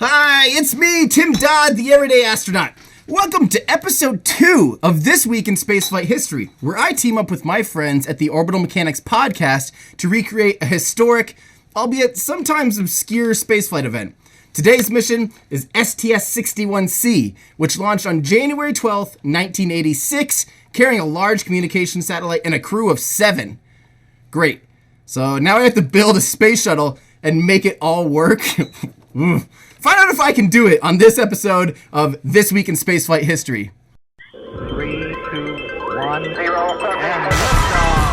Hi, it's me, Tim Dodd, the Everyday Astronaut. Welcome to episode 2 of This Week in Spaceflight History, where I team up with my friends at the Orbital Mechanics Podcast to recreate a historic, albeit sometimes obscure spaceflight event. Today's mission is STS-61-C, which launched on January 12th, 1986, carrying a large communication satellite and a crew of 7. Great. So now I have to build a space shuttle and make it all work. Find out if I can do it on this episode of This Week in Spaceflight History. 3, 2, 1, 0, and liftoff.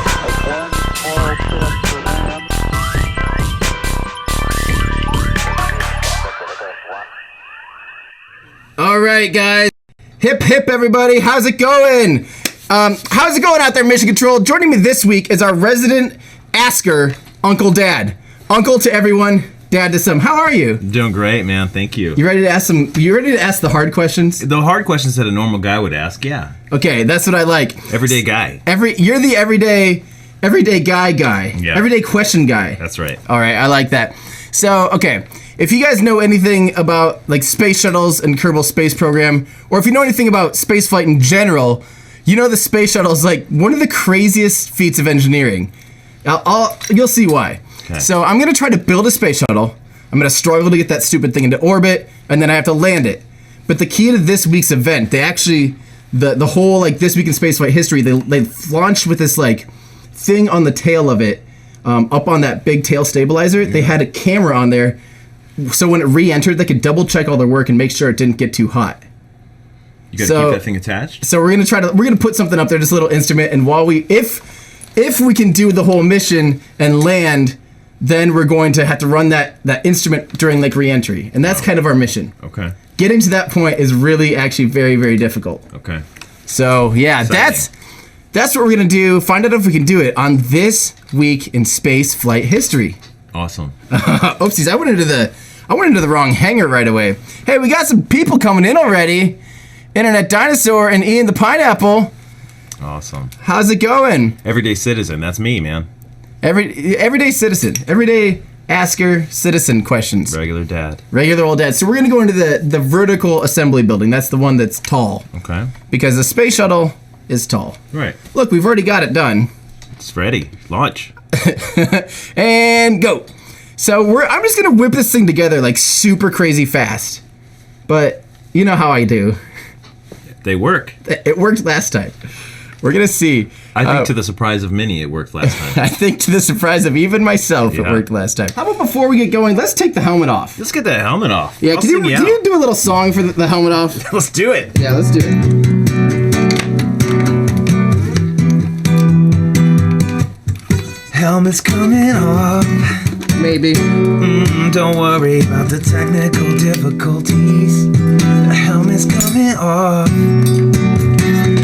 All right, guys. Hip, hip, everybody. How's it going? How's it going out there, Mission Control? Joining me this week is our resident asker, Uncle Dad. Uncle to everyone, Dad to some. How are you? Doing great, man. Thank you. You ready to ask the hard questions? The hard questions that a normal guy would ask, yeah. Okay, that's what I like. Everyday guy. You're the everyday guy. Yeah. Everyday question guy. That's right. All right, I like that. So, okay, if you guys know anything about like space shuttles and Kerbal Space Program, or if you know anything about spaceflight in general, you know the space shuttle is like one of the craziest feats of engineering. You'll see why. Okay. So I'm going to try to build a space shuttle. I'm going to struggle to get that stupid thing into orbit, and then I have to land it. But the key to this week's event, they actually, the whole like This Week in Spaceflight History, they launched with this like thing on the tail of it, up on that big tail stabilizer. Yeah. They had a camera on there, so when it re-entered, they could double check all their work and make sure it didn't get too hot. You got to keep that thing attached? So we're gonna put something up there, just a little instrument, and while if we can do the whole mission and land, then we're going to have to run that instrument during like re-entry. And that's kind of our mission. Okay. Getting to that point is really actually very, very difficult. Okay. So yeah, that's what we're gonna do. Find out if we can do it on This Week in Space Flight History. Awesome. Oopsies, I went into the wrong hangar right away. Hey, we got some people coming in already. Internet Dinosaur and Ian the Pineapple. Awesome. How's it going? Everyday citizen, that's me, man. Everyday citizen, everyday asker citizen questions. Regular dad. Regular old dad. So we're gonna go into the vertical assembly building. That's the one that's tall. Okay. Because the space shuttle is tall. Right. Look, we've already got it done. It's ready. Launch. And go. So I'm just gonna whip this thing together like super crazy fast. But you know how I do. They work. It worked last time. We're gonna see. I think to the surprise of many, it worked last time. I think to the surprise of even myself, It worked last time. How about before we get going, let's take the helmet off. Let's get that helmet off. Yeah, can you do a little song for the helmet off? Let's do it. Yeah, let's do it. Helmet's coming off. Maybe. Don't worry about the technical difficulties. The helmet's coming off.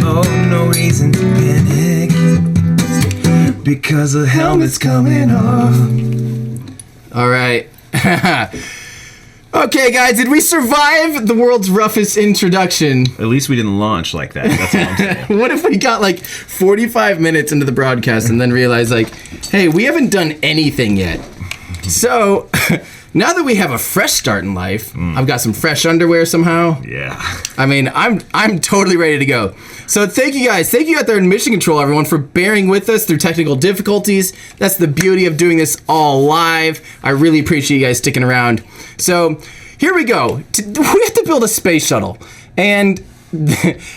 Oh, no reason to panic, because the helmet's coming off. All right. Okay, guys, did we survive the world's roughest introduction? At least we didn't launch like that. That's what I'm saying. What if we got like 45 minutes into the broadcast and then realized like, hey, we haven't done anything yet. So, now that we have a fresh start in life, I've got some fresh underwear somehow. Yeah. I mean, I'm totally ready to go. So thank you guys. Thank you out there in Mission Control, everyone, for bearing with us through technical difficulties. That's the beauty of doing this all live. I really appreciate you guys sticking around. So here we go. We have to build a space shuttle. And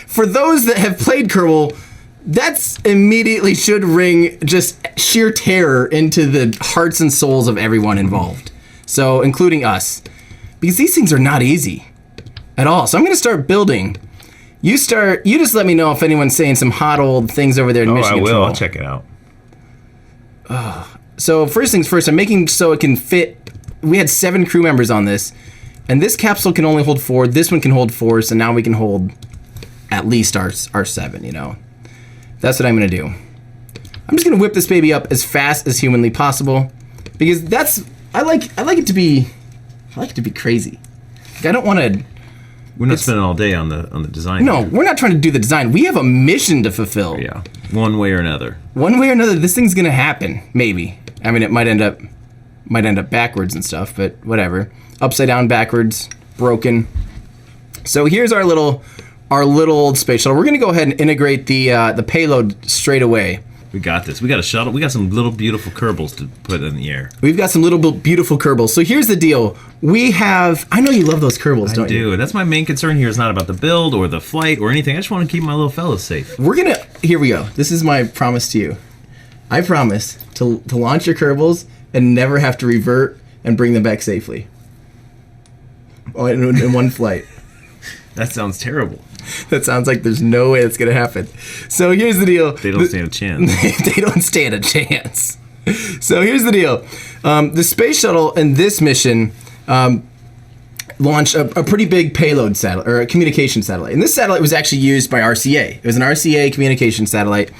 for those that have played Kerbal, that's immediately should ring just sheer terror into the hearts and souls of everyone involved. So, including us. Because these things are not easy at all. So I'm going to start building. You just let me know if anyone's saying some hot old things over there in Mission Control. I will. I'll check it out. So first things first, I'm making so it can fit. We had 7 crew members on this. And this capsule can only hold 4. This one can hold 4. So now we can hold at least our 7, you know. That's what I'm going to do. I'm just going to whip this baby up as fast as humanly possible. Because I like it to be crazy. Like, I don't want to. We're not spending all day on the design. No, we're not trying to do the design. We have a mission to fulfill. Yeah, one way or another. One way or another, this thing's gonna happen. Maybe. I mean, it might end up Might end up backwards and stuff, but whatever. Upside down, backwards, broken. So here's our little old space shuttle. We're gonna go ahead and integrate the payload straight away. We got this. We got a shuttle. We got some little beautiful Kerbals to put in the air. We've got some little beautiful Kerbals. So here's the deal. We have, I know you love those Kerbals, don't you? I do. That's my main concern here is not about the build or the flight or anything. I just want to keep my little fellas safe. Here we go. This is my promise to you. I promise to launch your Kerbals and never have to revert and bring them back safely. Oh, in one flight. That sounds terrible. That sounds like there's no way that's going to happen. So here's the deal. They don't stand a chance. They don't stand a chance. So here's the deal. The space shuttle in this mission launched a pretty big payload satellite, or a communication satellite. And this satellite was actually used by RCA. It was an RCA communication satellite.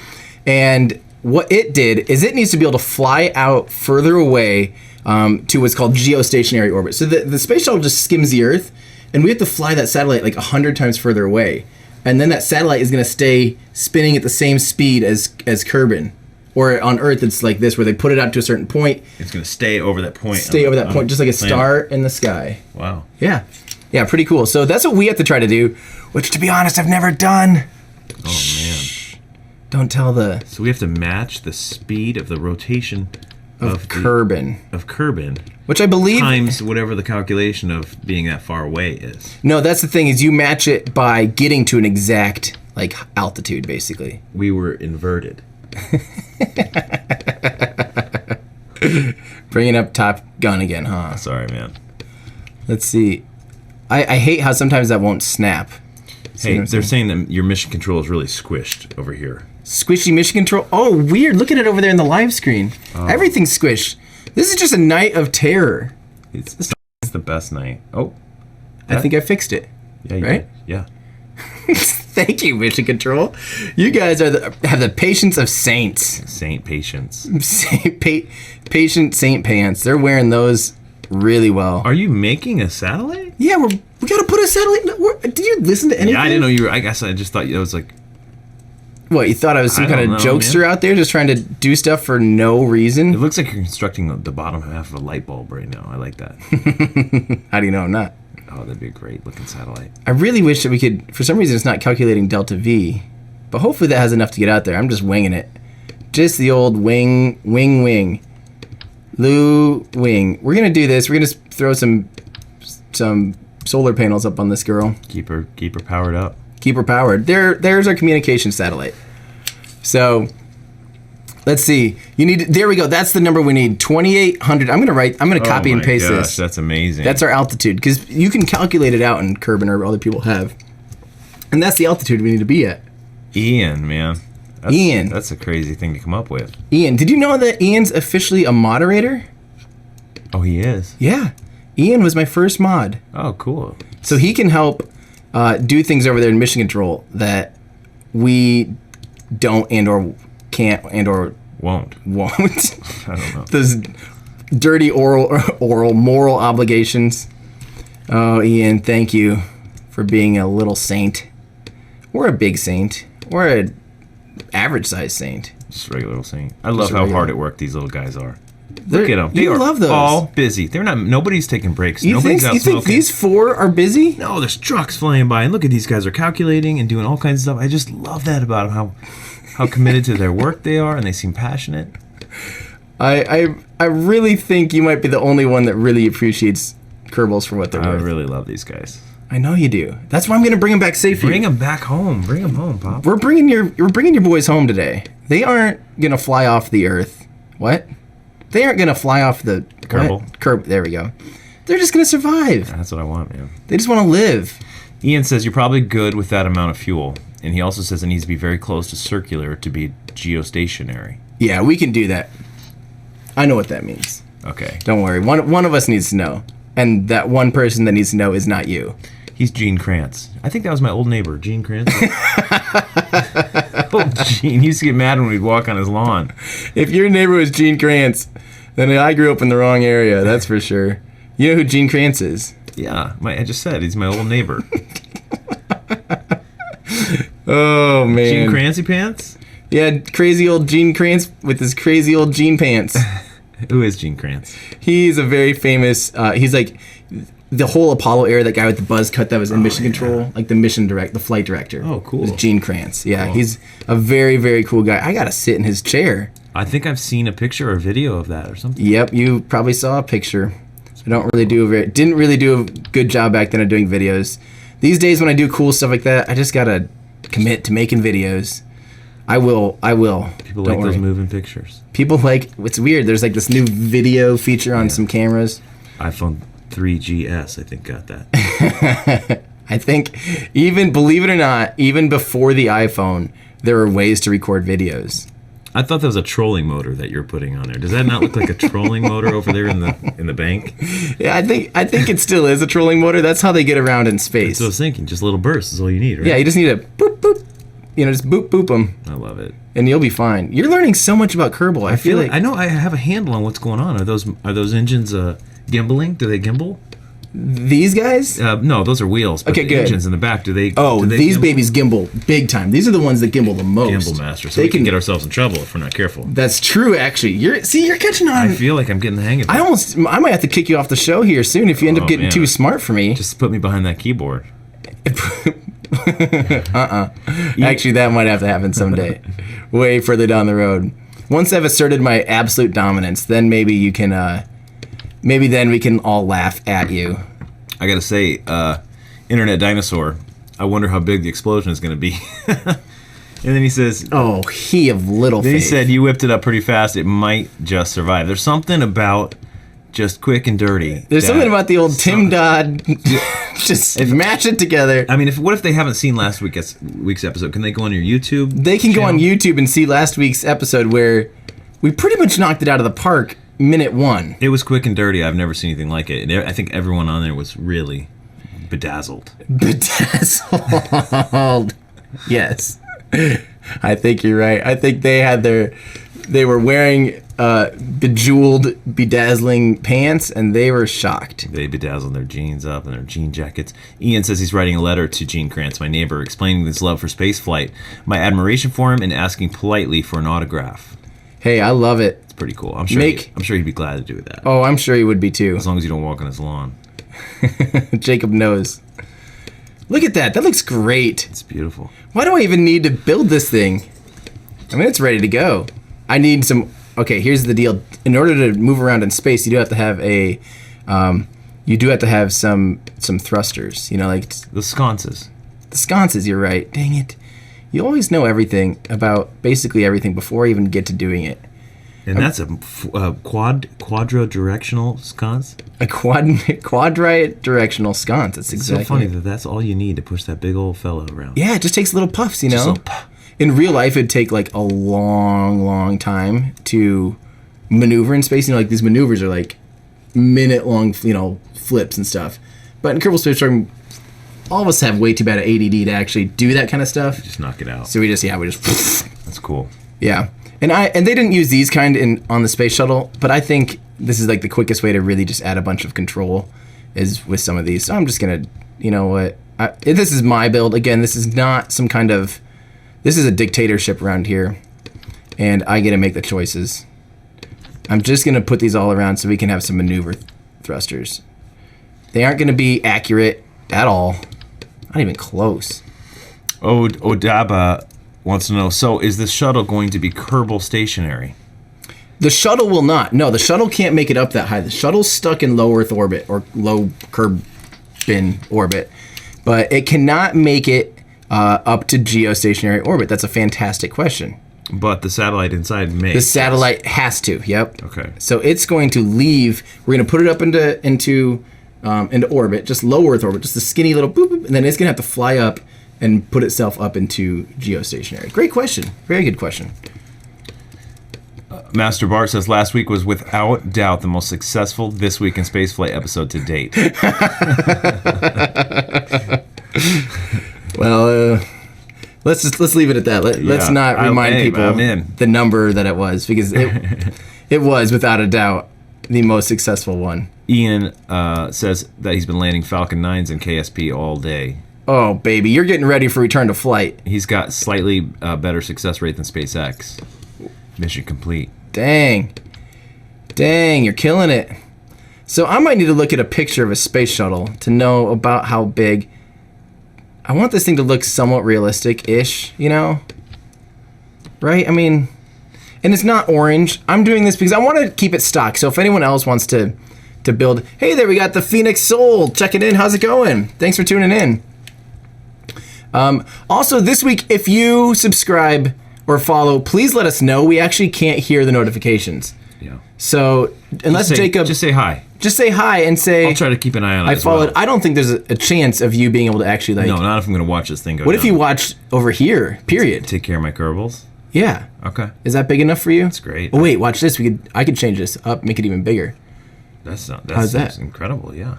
And what it did is it needs to be able to fly out further away to what's called geostationary orbit. So the space shuttle just skims the Earth, and we have to fly that satellite like 100 times further away. And then that satellite is going to stay spinning at the same speed as Kerbin. Or on Earth, it's like this, where they put it out to a certain point. It's going to stay over that point. Stay over that point, just like a star in the sky. Wow. Yeah. Yeah, pretty cool. So that's what we have to try to do, which, to be honest, I've never done. Oh, man. Don't tell the... So we have to match the speed of the rotation of Kerbin. Of Kerbin. Which I believe... Times whatever the calculation of being that far away is. No, that's the thing, is you match it by getting to an exact, like, altitude, basically. We were inverted. Bringing up Top Gun again, huh? Sorry, man. Let's see. I hate how sometimes that won't snap. Hey, they're saying that your mission control is really squished over here. Squishy mission control? Oh, weird. Look at it over there in the live screen. Oh. Everything's squished. This is just a night of terror. It's the best night. Oh. I think I fixed it. Yeah, right? Did. Yeah. Thank you, mission control. You guys have the patience of saints. Saint patience. Patient saint pants. They're wearing those really well. Are you making a satellite? Yeah, we got to put a satellite. Did you listen to anything? Yeah, I didn't know you were. I guess I just thought it was like. What, you thought I was some kind of jokester out there just trying to do stuff for no reason? It looks like you're constructing the bottom half of a light bulb right now. I like that. How do you know I'm not? Oh, that'd be a great looking satellite. I really wish that we could, for some reason it's not calculating delta V, but hopefully that has enough to get out there. I'm just winging it. Just the old wing. Lou wing. We're going to do this. We're going to throw some solar panels up on this girl. Keep her powered up. Keep her powered. There's our communication satellite. So let's see. There we go. That's the number we need. 2,800. I'm gonna copy and paste this. That's amazing. That's our altitude, because you can calculate it out in Kerbin, or other people have. And that's the altitude we need to be at. Ian, man. Ian. That's a crazy thing to come up with. Ian, did you know that Ian's officially a moderator? Oh, he is? Yeah. Ian was my first mod. Oh, cool. So he can help do things over there in mission control that we don't and or can't and or won't. I don't know. Those dirty oral moral obligations. Oh, Ian, thank you for being a little saint. We're a big saint. We're an average size saint. Just a regular little saint. I love how hard at work these little guys are. Look at them. They are love those. All busy. They're not. Nobody's taking breaks. Nobody's out smoking. You think these four are busy? No, there's trucks flying by, and look at these guys are calculating and doing all kinds of stuff. I just love that about them. How committed to their work they are, and they seem passionate. I really think you might be the only one that really appreciates Kerbals for what they're worth. I really love these guys. I know you do. That's why I'm gonna bring them back safely. Bring them back home. Bring them home, Pop. We're bringing your boys home today. They aren't gonna fly off the Earth. What? They aren't gonna fly off the Kerbal. There we go. They're just gonna survive. That's what I want, man. They just want to live. Ian says you're probably good with that amount of fuel, and he also says it needs to be very close to circular to be geostationary. Yeah, we can do that. I know what that means. Okay. Don't worry. One of us needs to know, and that one person that needs to know is not you. He's Gene Krantz. I think that was my old neighbor, Gene Krantz. Oh, Gene. He used to get mad when we'd walk on his lawn. If your neighbor was Gene Krantz, then I grew up in the wrong area, that's for sure. You know who Gene Krantz is? Yeah, I just said he's my old neighbor. Oh, man. Gene Kranzy Pants? Yeah, crazy old Gene Krantz with his crazy old jean pants. Who is Gene Kranz? He's a very famous. He's like the whole Apollo era. That guy with the buzz cut that was in mission control, like the flight director. Oh, cool. Was Gene Kranz. Yeah, Cool. He's a very, very cool guy. I gotta sit in his chair. I think I've seen a picture or video of that or something. Yep, you probably saw a picture. I didn't really do a good job back then of doing videos. These days, when I do cool stuff like that, I just gotta commit to making videos. I will. People Don't like those worry. moving pictures. People like. It's weird. There's like this new video feature on some cameras. iPhone 3GS, I think, got that. I think, even believe it or not, even before the iPhone, there were ways to record videos. I thought that was a trolling motor that you're putting on there. Does that not look like a trolling motor over there in the bank? Yeah, I think it still is a trolling motor. That's how they get around in space. That's what I was thinking. Just little bursts is all you need, right? Yeah, you just need to boop boop. Just boop boop them, I love it. and you'll be fine. You're learning so much about Kerbal. I feel like I know I have a handle on what's going on. Are those engines gimbaling? Do they gimbal? these guys. No, those are wheels. But Okay, the good. engines in the back, do they? Oh, do they these gimbal? babies gimbal big time. These are the ones that gimbal the most. Gimbal master. So we can get ourselves in trouble if we're not careful. That's true, actually. You're catching on. I feel like I'm getting the hang of it. I might have to kick you off the show here soon if you end up getting man. too smart for me. Just put me behind that keyboard. Actually, that might have to happen someday, way further down the road. Once I've asserted my absolute dominance, then maybe you can. Maybe then we can all laugh at you. I gotta say, Internet Dinosaur, I wonder how big the explosion is gonna be. And then he says, Oh, he of little then he faith. said, you whipped it up pretty fast. It might just survive. There's something about just quick and dirty. There's something about the old Tim Dodd. Just match it together. I mean, what if they haven't seen last week's episode? Can they go on your YouTube? They can go on channel? YouTube and see last week's episode where we pretty much knocked it out of the park minute one. It was quick and dirty. I've never seen anything like it. And I think everyone on there was really bedazzled. Bedazzled. Yes. I think you're right. I think they were wearing bejeweled, bedazzling pants, and they were shocked. They bedazzled their jeans up and their jean jackets. Ian says he's writing a letter to Gene Kranz, my neighbor, explaining his love for spaceflight, my admiration for him, and asking politely for an autograph. Hey, I love it. It's pretty cool. I'm sure he'd be glad to do that. Oh, I'm sure he would be too. As long as you don't walk on his lawn. Jacob knows. Look at that. That looks great. It's beautiful. Why do I even need to build this thing? I mean, it's ready to go. I need some... Okay, here's the deal. In order to move around in space, you do have to have some thrusters. You know, like The sconces. the sconces. You're right. Dang it. You always know everything about basically everything before I even get to doing it. And that's a quadro-directional sconce. A quadri-directional sconce. That's It's exactly. so funny it. that's all you need to push that big old fellow around. Yeah, it just takes little puffs, you Just know. a puff. In real life, it'd take like a long, long time to maneuver in space. You know, like these maneuvers are like minute-long, flips and stuff. But in Kerbal Space Program, all of us have way too bad at ADD to actually do that kind of stuff. Just knock it out. So we just. That's cool. Yeah. And they didn't use these kind on the space shuttle, but I think this is like the quickest way to really just add a bunch of control is with some of these. So I'm just gonna, you know what? This is my build. Again, this is not some kind of. This is a dictatorship around here, and I get to make the choices. I'm just gonna put these all around so we can have some maneuver thrusters. They aren't gonna be accurate at all. Not even close. Odaba wants to know, so is this shuttle going to be Kerbal stationary? The shuttle will not. No, the shuttle can't make it up that high. The shuttle's stuck in low Earth orbit or low Kerbin orbit, but it cannot make it up to geostationary orbit. That's a fantastic question. But the satellite inside may. The satellite has to. Yep. Okay. So it's going to leave. We're going to put it up into orbit, just low Earth orbit, just a skinny little boop, boop, and then it's going to have to fly up and put itself up into geostationary. Great question. Very good question. Master Bart says last week was without doubt the most successful This Week in Spaceflight episode to date. Well, let's leave it at that. Let's not remind people the number that it was, because it was without a doubt the most successful one. Ian says that he's been landing Falcon 9s in KSP all day. Oh, baby, you're getting ready for return to flight. He's got slightly better success rate than SpaceX. Mission complete. Dang. Dang, you're killing it. So I might need to look at a picture of a space shuttle to know about how big. I want this thing to look somewhat realistic-ish, you know? Right? I mean, and it's not orange. I'm doing this because I want to keep it stock. So if anyone else wants to build, hey there, we got the Phoenix Soul checking in. How's it going? Thanks for tuning in. Also, this week, if you subscribe or follow, please let us know. We actually can't hear the notifications. Yeah. So unless Jacob, just say hi. Just say hi and say. I'll try to keep an eye on it. I as followed. well. I don't think there's a chance of you being able to actually like. No, not if I'm going to watch this thing go. What down. if you watched over here? Period. Take care of my Kerbals? Yeah. Okay. Is that big enough for you? That's great. Oh wait, watch this. I could change this up, make it even bigger. How's that? Incredible. Yeah.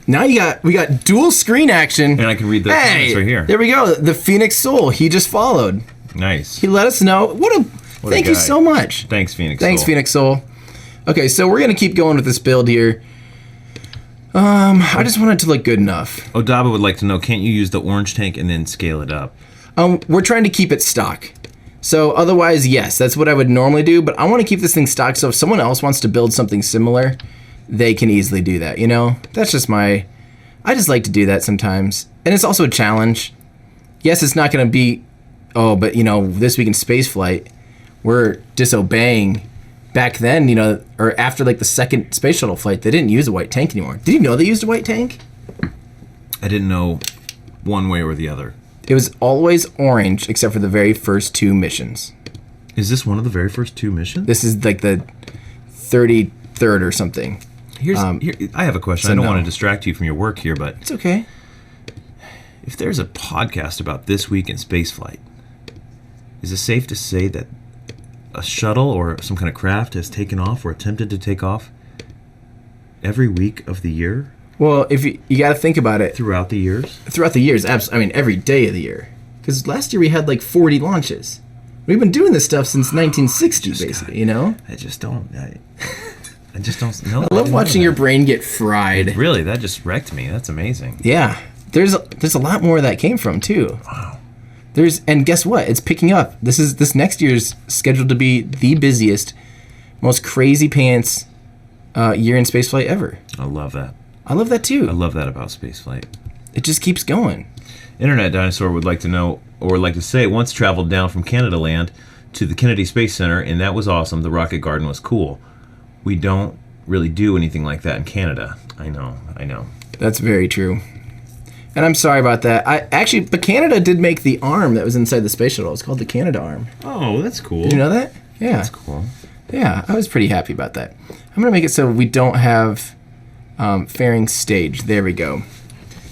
Now we got dual screen action. And I can read the comments right here. There we go. The Phoenix Soul. He just followed. Nice. He let us know. Thank you so much. Thanks, Phoenix. Thanks, Soul. Phoenix Soul. Okay, so we're gonna keep going with this build here. I just want it to look good enough. Odaba would like to know, can't you use the orange tank and then scale it up? We're trying to keep it stock. So otherwise, yes, that's what I would normally do. But I want to keep this thing stock. So if someone else wants to build something similar, they can easily do that. You know, that's just I just like to do that sometimes, and it's also a challenge. Yes, it's not gonna be. Oh, but you know, this week in spaceflight, we're disobeying. Back then, you know, or after like the second space shuttle flight, they didn't use a white tank anymore. Did you know they used a white tank? I didn't know one way or the other. It was always orange, except for the very first 2 missions. Is this one of the very first 2 missions? This is like the 33rd or something. Here, I have a question. So I don't no. want to distract you from your work here, but It's okay. if there's a podcast about this week in spaceflight, is it safe to say that a shuttle or some kind of craft has taken off or attempted to take off every week of the year? Well, if you got to think about it Throughout the years? throughout the years. I mean, every day of the year. Because last year we had like 40 launches. We've been doing this stuff since 1960, basically. You know. I just don't know. I love watching your brain get fried. Really, that just wrecked me. That's amazing. Yeah, there's a lot more that came from too. Wow. And guess what? It's picking up. This next year's scheduled to be the busiest, most crazy pants year in spaceflight ever. I love that. I love that too. I love that about spaceflight. It just keeps going. Internet Dinosaur would like to know, or would like to say, once traveled down from Canada Land to the Kennedy Space Center, and that was awesome. The rocket garden was cool. We don't really do anything like that in Canada. I know. That's very true. And I'm sorry about that. But Canada did make the arm that was inside the space shuttle. It's called the Canada arm. Oh, that's cool. Did you know that? Yeah. That's cool. Yeah, I was pretty happy about that. I'm going to make it so we don't have fairing stage. There we go.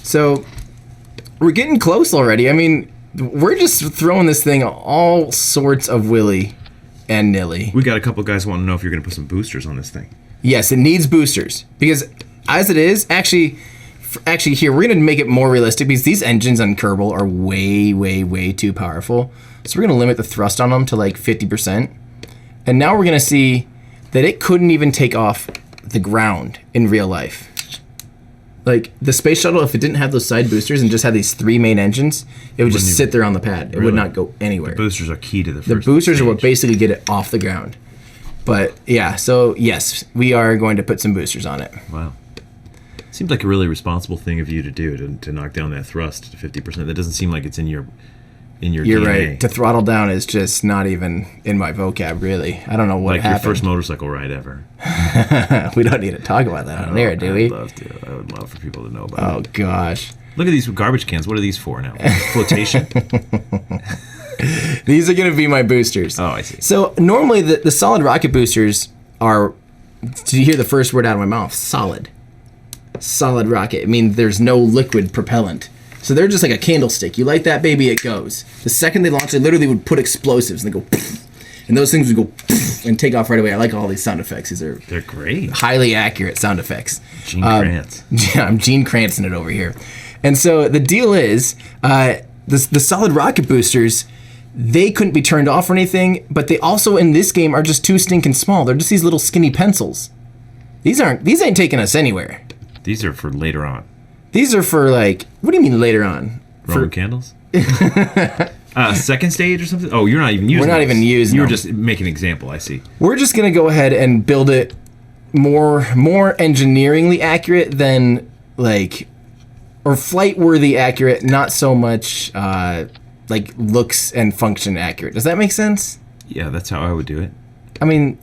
So we're getting close already. I mean, we're just throwing this thing all sorts of willy and nilly. We got a couple guys wanting to know if you're going to put some boosters on this thing. Yes, it needs boosters. Because as it is, actually here, we're going to make it more realistic because these engines on Kerbal are way, way, way too powerful. So we're going to limit the thrust on them to like 50%. And now we're going to see that it couldn't even take off the ground in real life. Like, the space shuttle, if it didn't have those side boosters and just had these 3 main engines, it would just sit there on the pad. It would not go anywhere. The boosters are key to the first The boosters stage. are what basically get it off the ground. But, yeah, so, yes, we are going to put some boosters on it. Wow. Seems like a really responsible thing of you to do, to knock down that thrust to 50%. That doesn't seem like it's in your You're DNA. right. To throttle down is just not even in my vocab, really. I don't know what Like happened. your first motorcycle ride ever. We don't need to talk about that on air, do we? I'd love to. I would love for people to know about it. Oh, gosh. Look at these garbage cans. What are these for now? Flotation? These are going to be my boosters. Oh, I see. So normally the solid rocket boosters are, did you hear the first word out of my mouth? Solid. Solid rocket. I mean, there's no liquid propellant. So they're just like a candlestick. You light that baby, it goes. The second they launch, they literally would put explosives and they go, and those things would go and take off right away. I like all these sound effects. They're great. highly accurate sound effects. Gene Krantz. Yeah, I'm Gene Krantzing it over here. And so the deal is, the solid rocket boosters, they couldn't be turned off or anything, but they also in this game are just too stinking small. They're just these little skinny pencils. These ain't taking us anywhere. These are for later on. These are for like, what do you mean later on? Roman candles? Second stage or something? Oh, you're not even using it. We're not even using You were them. just making an example, I see. We're just going to go ahead and build it more engineeringly accurate than, like, or flight-worthy accurate, not so much, like, looks and function accurate. Does that make sense? Yeah, that's how I would do it. I mean,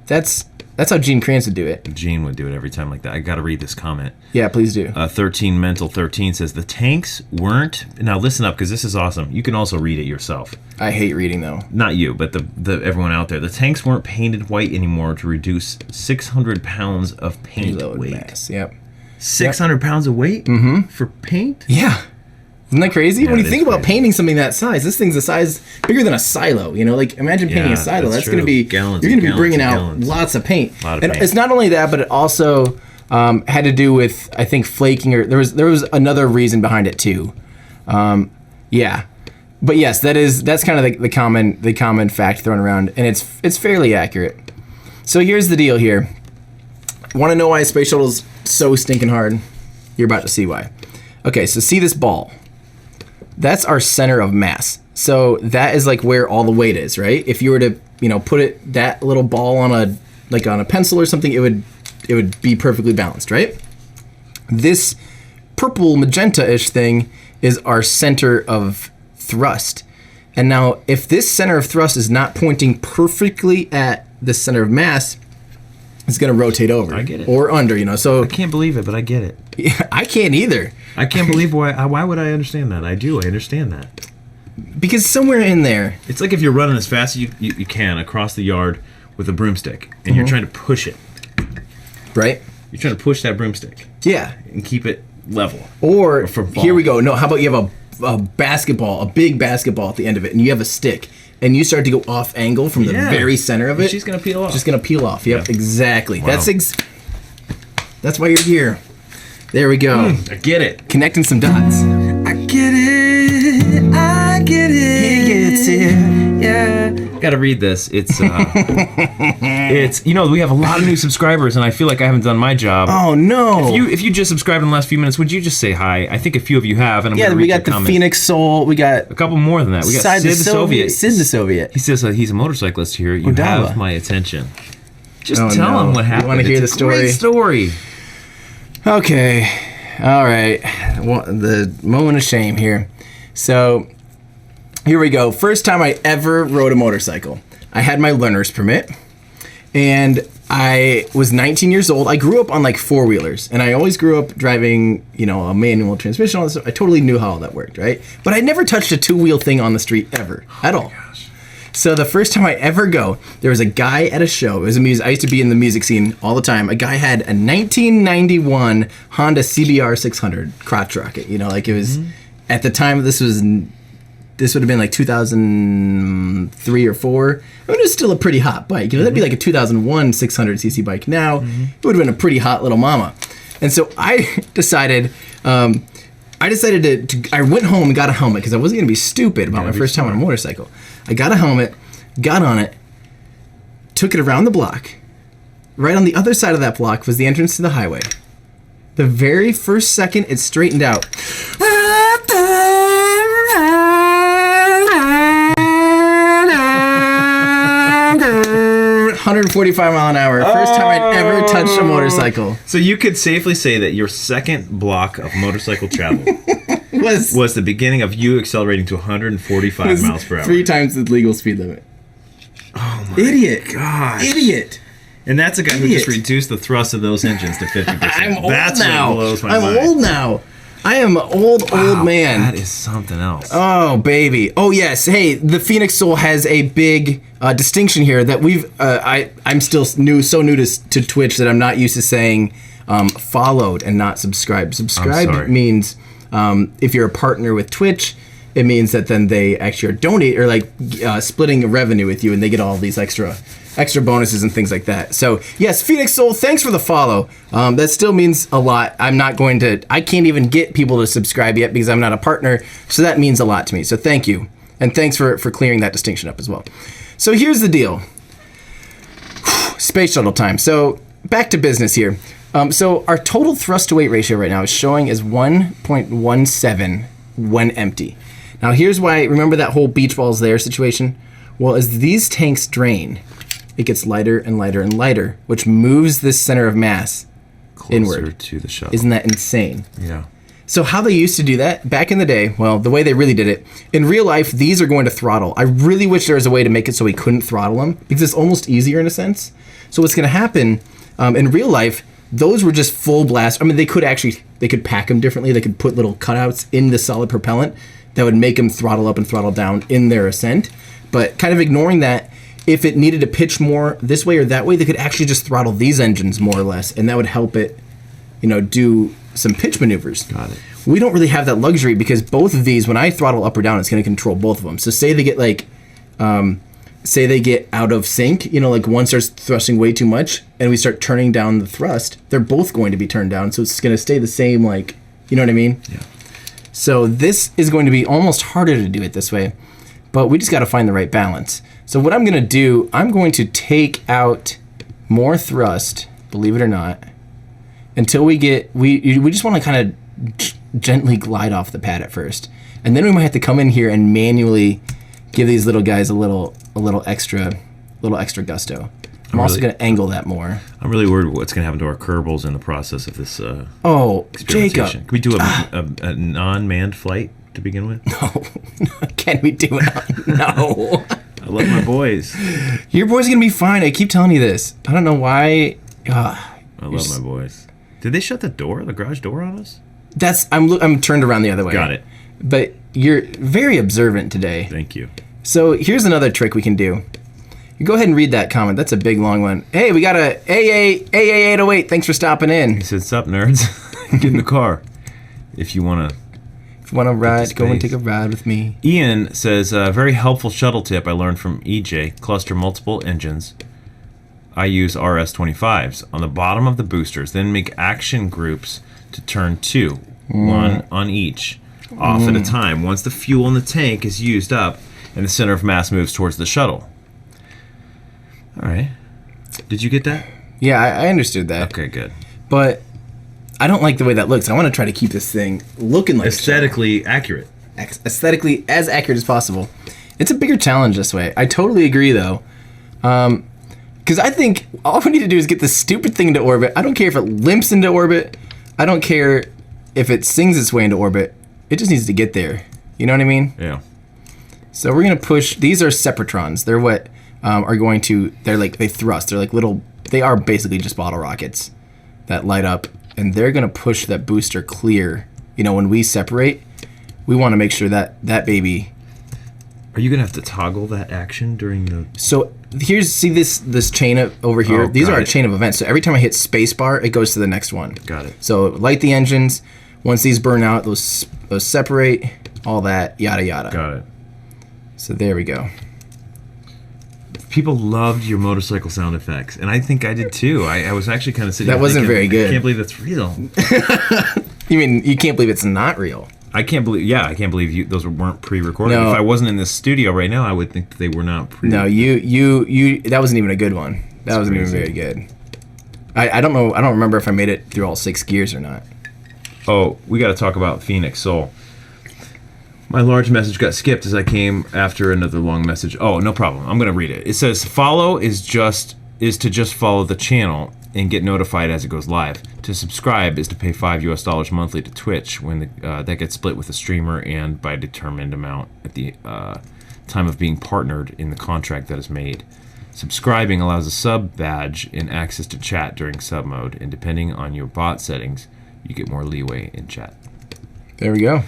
that's how Gene Kranz would do it. Gene would do it every time like that. I got to read this comment. Yeah, please do. 13 Mental 13 says the tanks weren't. Now listen up, because this is awesome. You can also read it yourself. I hate reading, though. Not you, but the everyone out there. The tanks weren't painted white anymore to reduce 600 pounds of paint Reload weight. mass. Yep. 600 pounds of weight for paint? Yeah. Isn't that crazy? Yeah, when you it think is about crazy. painting something that size, this thing's the size bigger than a silo. You know, like imagine painting Yeah, a silo. that's That's going to true. be Gallons you're and going to be gallons bringing and out gallons. lots of paint. Lot of And paint. it's not only that, but it also had to do with I think flaking, or there was another reason behind it too. Yeah, but yes, that's kind of the common fact thrown around, and it's fairly accurate. So here's the deal here. Want to know why a space shuttle's so stinking hard? You're about to see why. Okay, so see this ball. That's our center of mass. So that is like where all the weight is, right? If you were to, put that little ball on a pencil or something, it would be perfectly balanced, right? This purple magenta-ish thing is our center of thrust. And now if this center of thrust is not pointing perfectly at the center of mass, it's going to rotate over. I get it. Or under, so I can't believe it, but I get it. I can't either. I can't believe why would I understand that? I understand that. Because somewhere in there, It's like if you're running as fast as you can across the yard with a broomstick, and you're trying to push it. right? You're trying to push that broomstick Yeah. and keep it level. Or for ball. here we go. No, how about you have a basketball, a big basketball at the end of it, and you have a stick, and you start to go off angle from the Yeah. very center of it. She's gonna peel off. Just gonna peel off. Yep, Yeah. exactly. Wow. That's why you're here. There we go. I get it. Connecting some dots. I get it. I get it. He gets it. Yeah. Got to read this. It's we have a lot of new subscribers, and I feel like I haven't done my job. Oh no. If you just subscribed in the last few minutes, would you just say hi? I think a few of you have, and I'm yeah, gonna we read got your the comments. Phoenix Soul. We got A couple more than that. We got Sid Sid the Soviet. Sid the Soviet. He says he's a motorcyclist here. You Odala. have my attention. Just Oh, tell no. him what You happened. wanna hear It's the a great story. Okay. All right. Well, the moment of shame here. So, here we go. First time I ever rode a motorcycle. I had my learner's permit, and I was 19 years old. I grew up on like four-wheelers, and I always grew up driving, a manual transmission. All this stuff. I totally knew how all that worked, right? But I never touched a two-wheel thing on the street ever, at all. So the first time I ever go, there was a guy at a show. It was a music. I used to be in the music scene all the time. A guy had a 1991 Honda CBR 600 crotch rocket. Like it was at the time. This would have been like 2003 or 4. I mean, it was still a pretty hot bike. That'd be like a 2001 600cc bike now. It would have been a pretty hot little mama. And so I decided. I went home and got a helmet because I wasn't going to be stupid about my first time on a motorcycle. I got a helmet, got on it, took it around the block. Right on the other side of that block was the entrance to the highway. The very first second it straightened out. 145 mile an hour. First time I'd ever touched a motorcycle. So you could safely say that your second block of motorcycle travel was the beginning of you accelerating to 145 miles per hour. 3 times the legal speed limit. Oh my Idiot. gosh. Idiot. And that's a guy who just Idiot. reduced the thrust of those engines to 50%. I'm old That's now. what blows my mind. I'm old now. I am an old man. That is something else. Oh, baby. Oh, yes. Hey, the Phoenix Soul has a big distinction here that I'm still so new to Twitch that I'm not used to saying followed and not subscribed. sorry. Subscribed means if you're a partner with Twitch, it means that then they actually are donate or like splitting revenue with you, and they get all these extra bonuses and things like that. So yes, Phoenix Soul, thanks for the follow. That still means a lot. I can't even get people to subscribe yet because I'm not a partner. So that means a lot to me. So thank you. And thanks for clearing that distinction up as well. So here's the deal. Space shuttle time. So back to business here. So our total thrust to weight ratio right now is showing as 1.17 when empty. Now here's why, remember that whole beach balls there situation? Well, as these tanks drain, it gets lighter and lighter and lighter, which moves this center of mass Closer inward. to the shuttle. Isn't that insane? Yeah. So how they used to do that back in the day, well, the way they really did it, in real life, these are going to throttle. I really wish there was a way to make it so we couldn't throttle them, because it's almost easier in a sense. So what's going to happen, in real life, those were just full blast. I mean, they could pack them differently. They could put little cutouts in the solid propellant that would make them throttle up and throttle down in their ascent. But kind of ignoring that, if it needed to pitch more this way or that way, they could actually just throttle these engines more or less, and that would help it, do some pitch maneuvers. Got it. We don't really have that luxury because both of these, when I throttle up or down, it's going to control both of them. So say they get say they get out of sync, like one starts thrusting way too much and we start turning down the thrust, they're both going to be turned down. So it's going to stay the same, you know what I mean? Yeah. So this is going to be almost harder to do it this way, but we just got to find the right balance. So what I'm going to do, I'm going to take out more thrust, believe it or not, until we just want to kind of gently glide off the pad at first. And then we might have to come in here and manually give these little guys a little extra gusto. I'm also going to angle that more. I'm really worried what's going to happen to our Kerbals in the process of this Jacob. Can we do a non-manned flight to begin with? No. Can we do it? No. I love my boys. Your boys are going to be fine. I keep telling you this. I don't know why. I love my boys. Did they shut the garage door on us? I'm turned around the other way. Got it. But you're very observant today. Thank you. So here's another trick we can do. You go ahead and read that comment. That's a big long one. Hey, we got a AA808. Thanks for stopping in. He said, "Sup, nerds? Get in the car if you want to." If you want to ride, go and take a ride with me. Ian says, "Very helpful shuttle tip I learned from EJ. Cluster multiple engines. I use RS-25s on the bottom of the boosters. Then make action groups to turn 2, one on each, off at a time. Once the fuel in the tank is used up and the center of mass moves towards the shuttle." All right. Did you get that? Yeah, I understood that. Okay, good. But I don't like the way that looks. I want to try to keep this thing looking like Aesthetically accurate. Aesthetically as accurate as possible. It's a bigger challenge this way. I totally agree, though. Because I think all we need to do is get this stupid thing into orbit. I don't care if it limps into orbit. I don't care if it sings its way into orbit. It just needs to get there. You know what I mean? Yeah. So we're going to push. These are separatrons. They're what they thrust. They're like little, they are basically just bottle rockets that light up. And they're going to push that booster clear. When we separate, we want to make sure that baby. Are you going to have to toggle that action during the... So see this chain over here? These are a chain of events. So every time I hit spacebar, it goes to the next one. Got it. So light the engines. Once these burn out, those separate, all that, yada, yada. Got it. So there we go. People loved your motorcycle sound effects, and I think I did too. I was actually kind of sitting That wasn't very good. I can't believe that's real. You mean you can't believe it's not real? I can't believe those weren't pre-recorded. No. If I wasn't in this studio right now, I would think that they were not No, you that wasn't even a good one. That wasn't even very good. I don't know. I don't remember if I made it through all 6 gears or not. Oh, we got to talk about Phoenix Soul. My large message got skipped as I came after another long message. Oh, no problem. I'm going to read it. It says, "Follow is to just follow the channel and get notified as it goes live. To subscribe is to pay $5 monthly to Twitch when that gets split with the streamer and by a determined amount at the time of being partnered in the contract that is made. Subscribing allows a sub badge and access to chat during sub mode, and depending on your bot settings, you get more leeway in chat." There we go.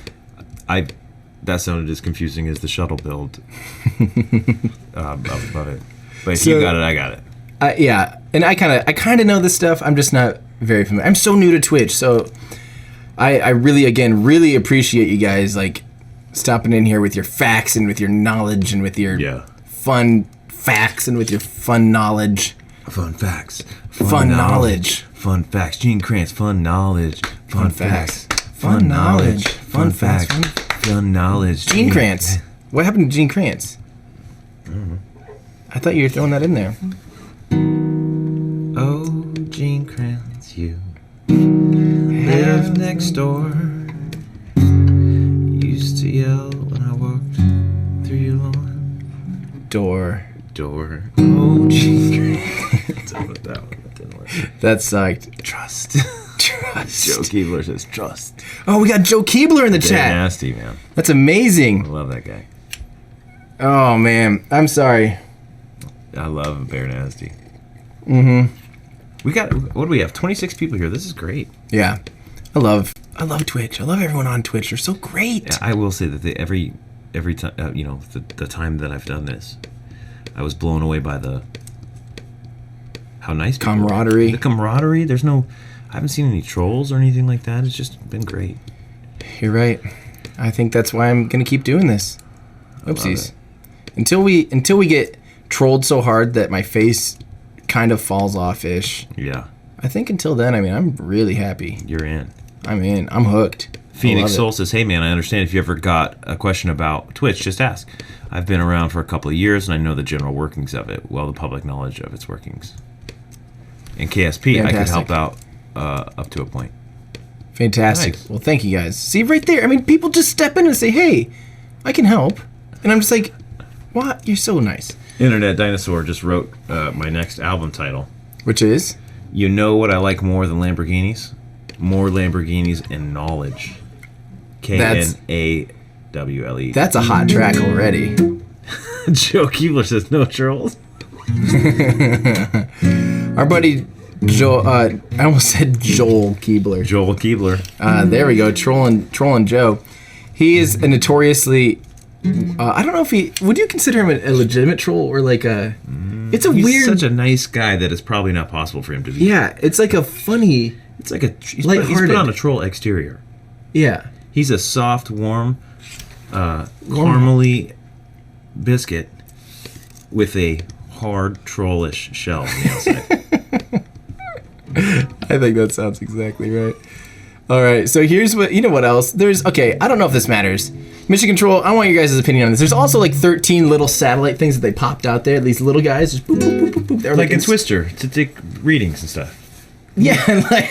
That sounded as confusing as the shuttle build of it. But if you got it, I got it. Yeah, and I kind of know this stuff. I'm just not very familiar. I'm so new to Twitch, so I really appreciate you guys stopping in here with your facts and with your knowledge and with your fun facts and with your fun knowledge. Fun facts. Fun knowledge. Fun facts. Gene Kranz. Fun knowledge. Fun facts. Fun knowledge. Fun facts. Fun knowledge. Gene Kranz. What happened to Gene Kranz? I thought you were throwing that in there. Oh, Gene Kranz, you live next door. Used to yell when I Door. Oh, jeez. That one didn't work. That sucked. Trust. Trust. Joe Keebler says trust. Oh, we got Joe Keebler in the Very chat. nasty, man. That's I amazing. love that guy. Oh, man. I'm sorry. I love Bear Nasty. Mm-hmm. We got, what do we have? 26 people here. This is great. Yeah. I love Twitch. I love everyone on Twitch. They're so great. Yeah, I will say that every time, the time that I've done this, I was blown away by how nice people Camaraderie. are. The camaraderie. I haven't seen any trolls or anything like that. It's just been great. You're right. I think that's why I'm gonna keep doing this. Oopsies. Until we get trolled so hard that my face kind of falls off-ish. Yeah. I think until then, I mean, I'm really happy. You're in. I'm in. I'm hooked. Phoenix Soul says, hey man, I understand if you ever got a question about Twitch, just ask. I've been around for a couple of years and I know the general workings of it, well, the public knowledge of its workings. In KSP, Fantastic. I could help out up to a point. Fantastic. Nice. Well, thank you guys. See, right there. I mean, people just step in and say, hey, I can help. And I'm just like, what? You're so nice. Internet Dinosaur just wrote my next album title. Which is? You know what I like more than Lamborghinis? More Lamborghinis and knowledge. KNAWLE. That's a hot track already. Joe Keebler says no trolls. Our buddy Joel, I almost said Joel Keebler. Joel Keebler. There we go, trolling Joe. He is a notoriously, I don't know if would you consider him a legitimate troll or like a, it's a He's weird. such a nice guy that it's probably not possible for him to be. Yeah, it's like a funny. It's like he's lighthearted. put on a troll exterior. Yeah. He's a soft, warm, caramely biscuit with a hard, trollish shell on the outside. I think that sounds exactly right. All right, so here's what, you know what else? Okay, I don't know if this matters. Mission Control, I want your guys' opinion on this. There's also like 13 little satellite things that they popped out there. These little guys, just boop, boop, boop, boop, boop. They're Like in Twister, to take readings and stuff. Yeah, like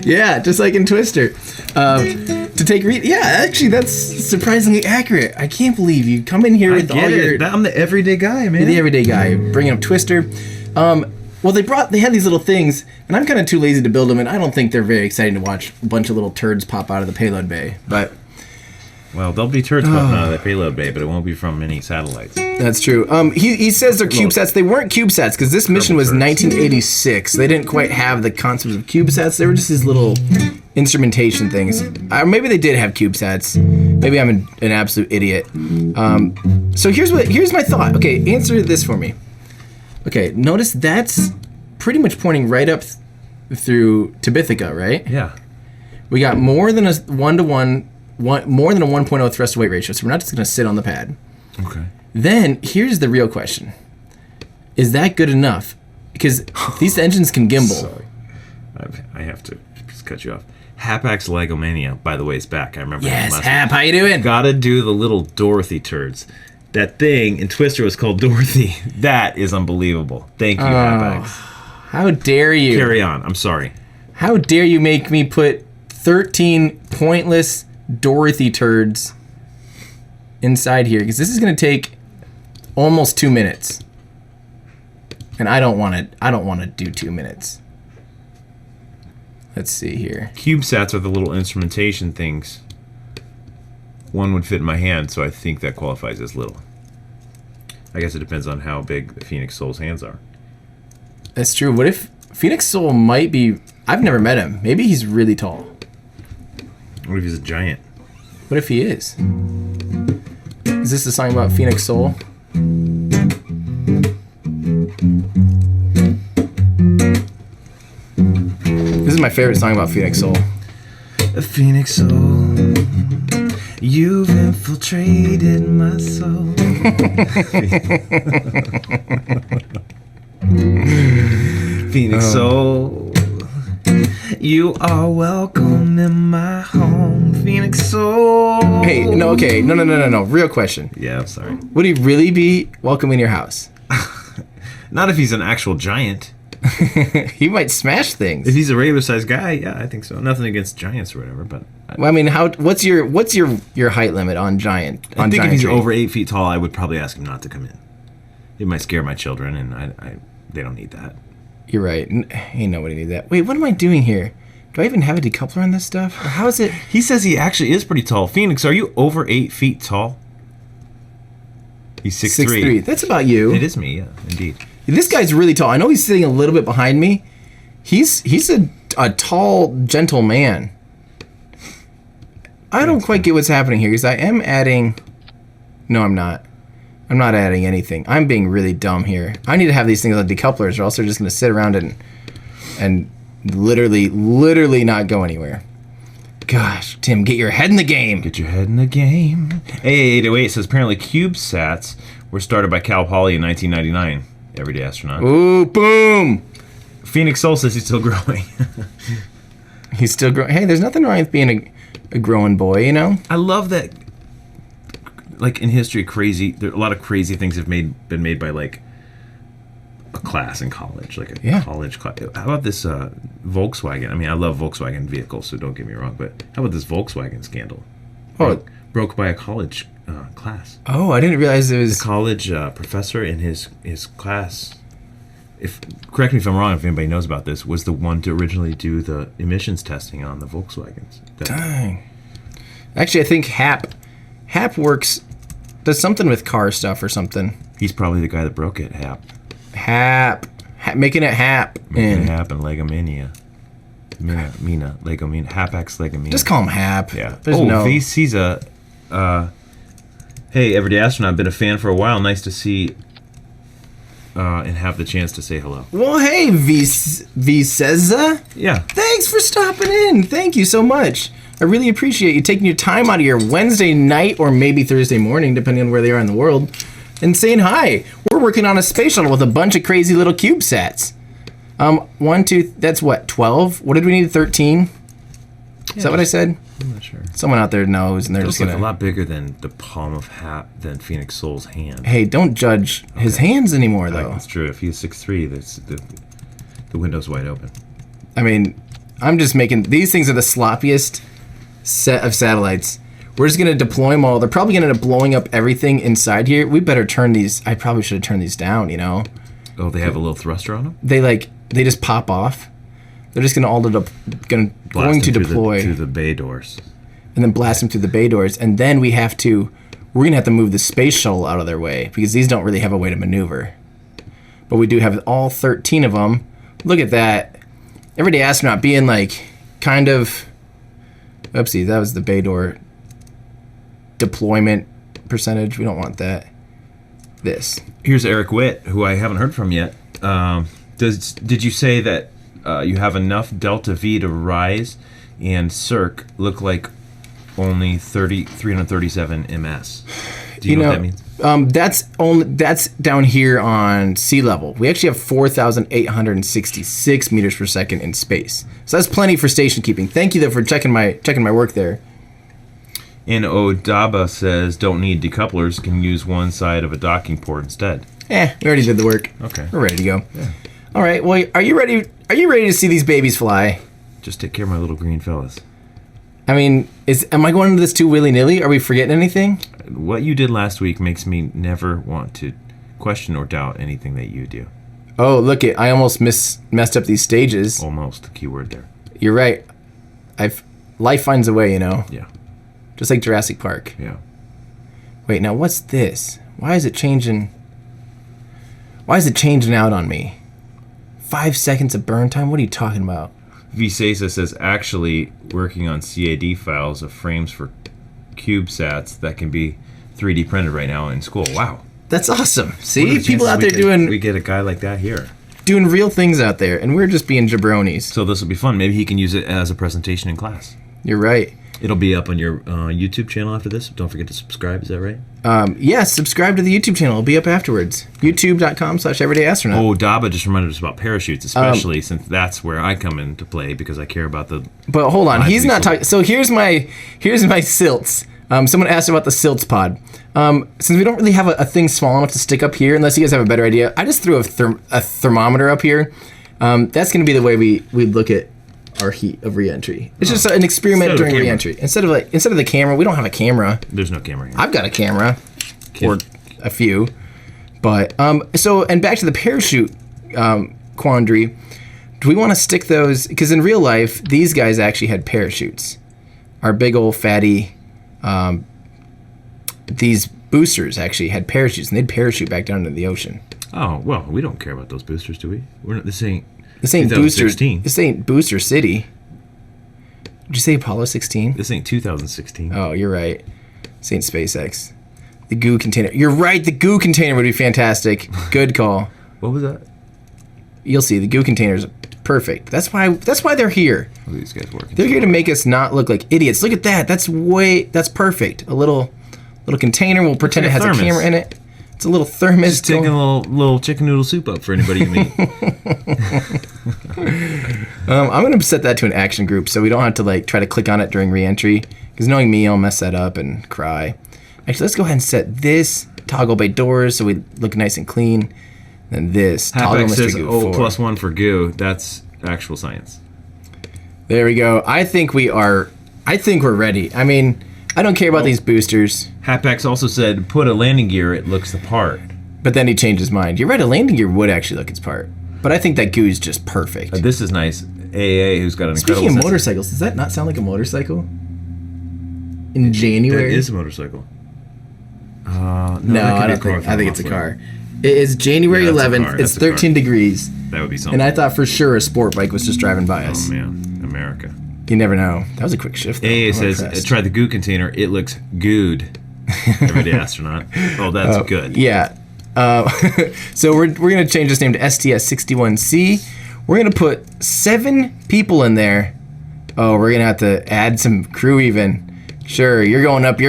yeah, just like in Twister. To take yeah, actually that's surprisingly accurate. I can't believe you come in here with all your. I'm the everyday guy, man. You're the everyday guy, bringing up Twister. Well, they had these little things, and I'm kind of too lazy to build them, and I don't think they're very exciting to watch a bunch of little turds pop out of the payload bay. But well, there'll be turds popping out of the payload bay, but it won't be from any satellites. that's true. He says they're CubeSats. They weren't CubeSats because this mission was 1986. They didn't quite have the concepts of CubeSats. They were just these little instrumentation things. Maybe they did have CubeSats. Maybe I'm an absolute idiot. So here's my thought. Okay, answer this for me. Okay, notice that's pretty much pointing right up through Tabithica, right? Yeah. We got more than a 1-to-1, more than a 1.0 thrust to weight ratio, so we're not just going to sit on the pad. Okay. Then here's the real question: is that good enough? Because these engines can gimbal. Sorry. I have to just cut you off. Hapax Legomania, by the way, is back. I remember. Yes, that last Hap, how you doing? Gotta do the little Dorothy turds. That thing in Twister was called Dorothy. That is unbelievable. Thank you, Hapax. How dare you? Carry on. I'm sorry. How dare you make me put 13 pointless Dorothy turds inside here? Because this is going to take almost 2 minutes. And I don't want to do 2 minutes. Let's see here. CubeSats are the little instrumentation things. One would fit in my hand, so I think that qualifies as little. I guess it depends on how big the Phoenix Soul's hands are. That's true. What if Phoenix Soul might be... I've never met him. Maybe he's really tall. What if he's a giant? What if he is? Is this the song about Phoenix Soul? This is my favorite song about Phoenix Soul. A Phoenix Soul, you've infiltrated my soul. Phoenix Soul, you are welcome in my home. Phoenix Soul. Hey, no, okay, no. Real question. Yeah, I'm sorry. Would he really be welcome in your house? Not if he's an actual giant. He might smash things. If he's a regular sized guy, yeah, I think so. Nothing against giants or whatever, but Well, I mean, what's your height limit on giant? I think if he's giantry? over 8 feet tall, I would probably ask him not to come in. It might scare my children, and they don't need that. You're right. Ain't nobody need that. Wait, what am I doing here? Do I even have a decoupler on this stuff? Or how is it? He says he actually is pretty tall. Phoenix, are you over 8 feet tall? He's 6'3". 6'3". That's about you. It is me, yeah, indeed. This guy's really tall. I know he's sitting a little bit behind me. He's a tall, gentle man. I don't quite get what's happening here because I am adding. No, I'm not. I'm not adding anything. I'm being really dumb here. I need to have these things on decouplers, or else they're just going to sit around and literally not go anywhere. Gosh, Tim, get your head in the game. Get your head in the game. AA808 says apparently CubeSats were started by Cal Poly in 1999. Everyday Astronaut. Ooh, boom. Phoenix Soul says he's still growing. He's still growing. Hey, there's nothing wrong with being a growing boy, you know? I love that. Like in history, a lot of crazy things have been made by like a class in college, like a college class. How about this Volkswagen? I mean, I love Volkswagen vehicles, so don't get me wrong. But how about this Volkswagen scandal? Broke by a college class. Oh, I didn't realize it was the college professor in his class. Correct me if I'm wrong. If anybody knows about this, was the one to originally do the emissions testing on the Volkswagens. Dang. Actually, I think Hap does something with car stuff or something. He's probably the guy that broke it. Hap, making it happen. Making it happen. Legomania. Mina. Legomania. Hapax Legomania. Just call him Hap. Yeah. There's he's a. Hey, Everyday Astronaut. Been a fan for a while. Nice to see. And have the chance to say hello. Well, hey, Viceza. Yeah. Thanks for stopping in. Thank you so much. I really appreciate you taking your time out of your Wednesday night or maybe Thursday morning, depending on where they are in the world, and saying hi. We're working on a space shuttle with a bunch of crazy little CubeSats. 1, 2, that's what, 12? What did we need, 13? Is that what I said? I'm not sure. Someone out there knows, and they're just gonna. A lot bigger than the palm of than Phoenix Soul's hand. Hey, don't judge his hands anymore, though. That's true. If he's 6'3", that's the window's wide open. I mean, I'm just making these things are the sloppiest set of satellites. We're just gonna deploy them all. They're probably gonna end up blowing up everything inside here. We better turn these. I probably should have turned these down. You know. Oh, they have a little thruster on them. They just pop off. They're just gonna going to deploy through the bay doors, and then blast them through the bay doors, and then we're gonna have to move the space shuttle out of their way because these don't really have a way to maneuver. But we do have all 13 of them. Look at that. Everyday Astronaut being like kind of. Oopsie, that was the bay door deployment percentage. We don't want that. This. Here's Eric Witt, who I haven't heard from yet. Did you say that you have enough delta V to rise and circ look like only 337 ms? Do you know what that means? That's down here on sea level. We actually have 4,866 meters per second in space. So that's plenty for station keeping. Thank you though for checking my work there. And Odaba says don't need decouplers, can use one side of a docking port instead. We already did the work. Okay. We're ready to go. Yeah. All right. Well, are you ready to see these babies fly? Just take care of my little green fellas. I mean, am I going into this too willy-nilly? Are we forgetting anything? What you did last week makes me never want to question or doubt anything that you do. Oh, look I almost messed up these stages. Almost, the key word there. You're right. Life finds a way, you know. Yeah. Just like Jurassic Park. Yeah. Wait, now what's this? Why is it changing out on me? 5 seconds of burn time? What are you talking about? Vicesa says actually working on CAD files of frames for CubeSats that can be 3D printed right now in school. Wow. That's awesome. See, people out there we get a guy like that here. Doing real things out there, and we're just being jabronis. So this will be fun. Maybe he can use it as a presentation in class. You're right. It'll be up on your YouTube channel after this. Don't forget to subscribe. Is that right? Yes, subscribe to the YouTube channel. It'll be up afterwards. YouTube.com/everydayastronaut. Oh, Daba just reminded us about parachutes, especially since that's where I come into play because I care about the... But hold on. He's not talking... So here's my SILTS. Someone asked about the SILTS pod. Since we don't really have a thing small enough to stick up here, unless you guys have a better idea, I just threw a thermometer up here. That's going to be the way we look at our heat of reentry. It's just an experiment during reentry. Instead of the camera, we don't have a camera. There's no camera here. I've got a camera, or a few. But and back to the parachute quandary. Do we want to stick those? Because in real life, these guys actually had parachutes. Our big old fatty, these boosters actually had parachutes, and they'd parachute back down into the ocean. Oh well, we don't care about those boosters, do we? We're not. This ain't boosters. This ain't Booster City. Did you say Apollo 16? This ain't 2016. Oh, you're right. This ain't SpaceX. The goo container. You're right. The goo container would be fantastic. Good call. What was that? You'll see. The goo containers. Perfect. That's why they're here. Look at these guys working. They're here to make us not look like idiots. Look at that. That's perfect. A little container. We'll pretend it has a camera in it. It's a little thermos. Just taking a little chicken noodle soup up for anybody you meet. I'm gonna set that to an action group so we don't have to try to click on it during reentry. Because knowing me, I'll mess that up and cry. Actually, let's go ahead and set this toggle bay doors so we look nice and clean. Then this toggle Hapax says, Goo +1 for goo. That's actual science. There we go. I think we're ready. I mean, I don't care about these boosters. Hapax also said, put a landing gear, it looks the part. But then he changed his mind. You're right, a landing gear would actually look its part. But I think that goo is just perfect. This is nice. AAA, who's got an incredible Speaking of motorcycles, does that not sound like a motorcycle? In January? That is a motorcycle. No, I think it's a car. It is January 11th. It's 13 degrees. That would be something. And I thought for sure a sport bike was just driving by us. Oh, man. America. You never know. That was a quick shift, though. AA says, try the goo container. It looks good. Everyday astronaut. Oh, that's good. Yeah. So we're going to change this name to STS-61-C. We're going to put 7 people in there. Oh, we're going to have to add some crew even. Sure, you're going up.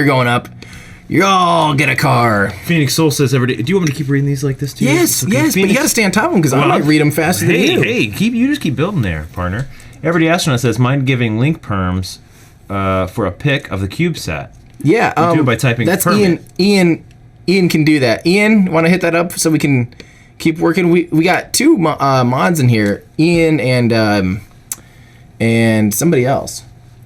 You all get a car. Phoenix Soul says every day. Do you want me to keep reading these like this too? Yes, but you got to stay on top of them because I might read them faster than you. Hey, you just keep building there, partner. Everyday Astronaut says, mind giving link perms for a pic of the CubeSat. Yeah, do it by typing that's permit. Ian can do that. Ian, want to hit that up so we can keep working? We got 2 mods in here, Ian and somebody else.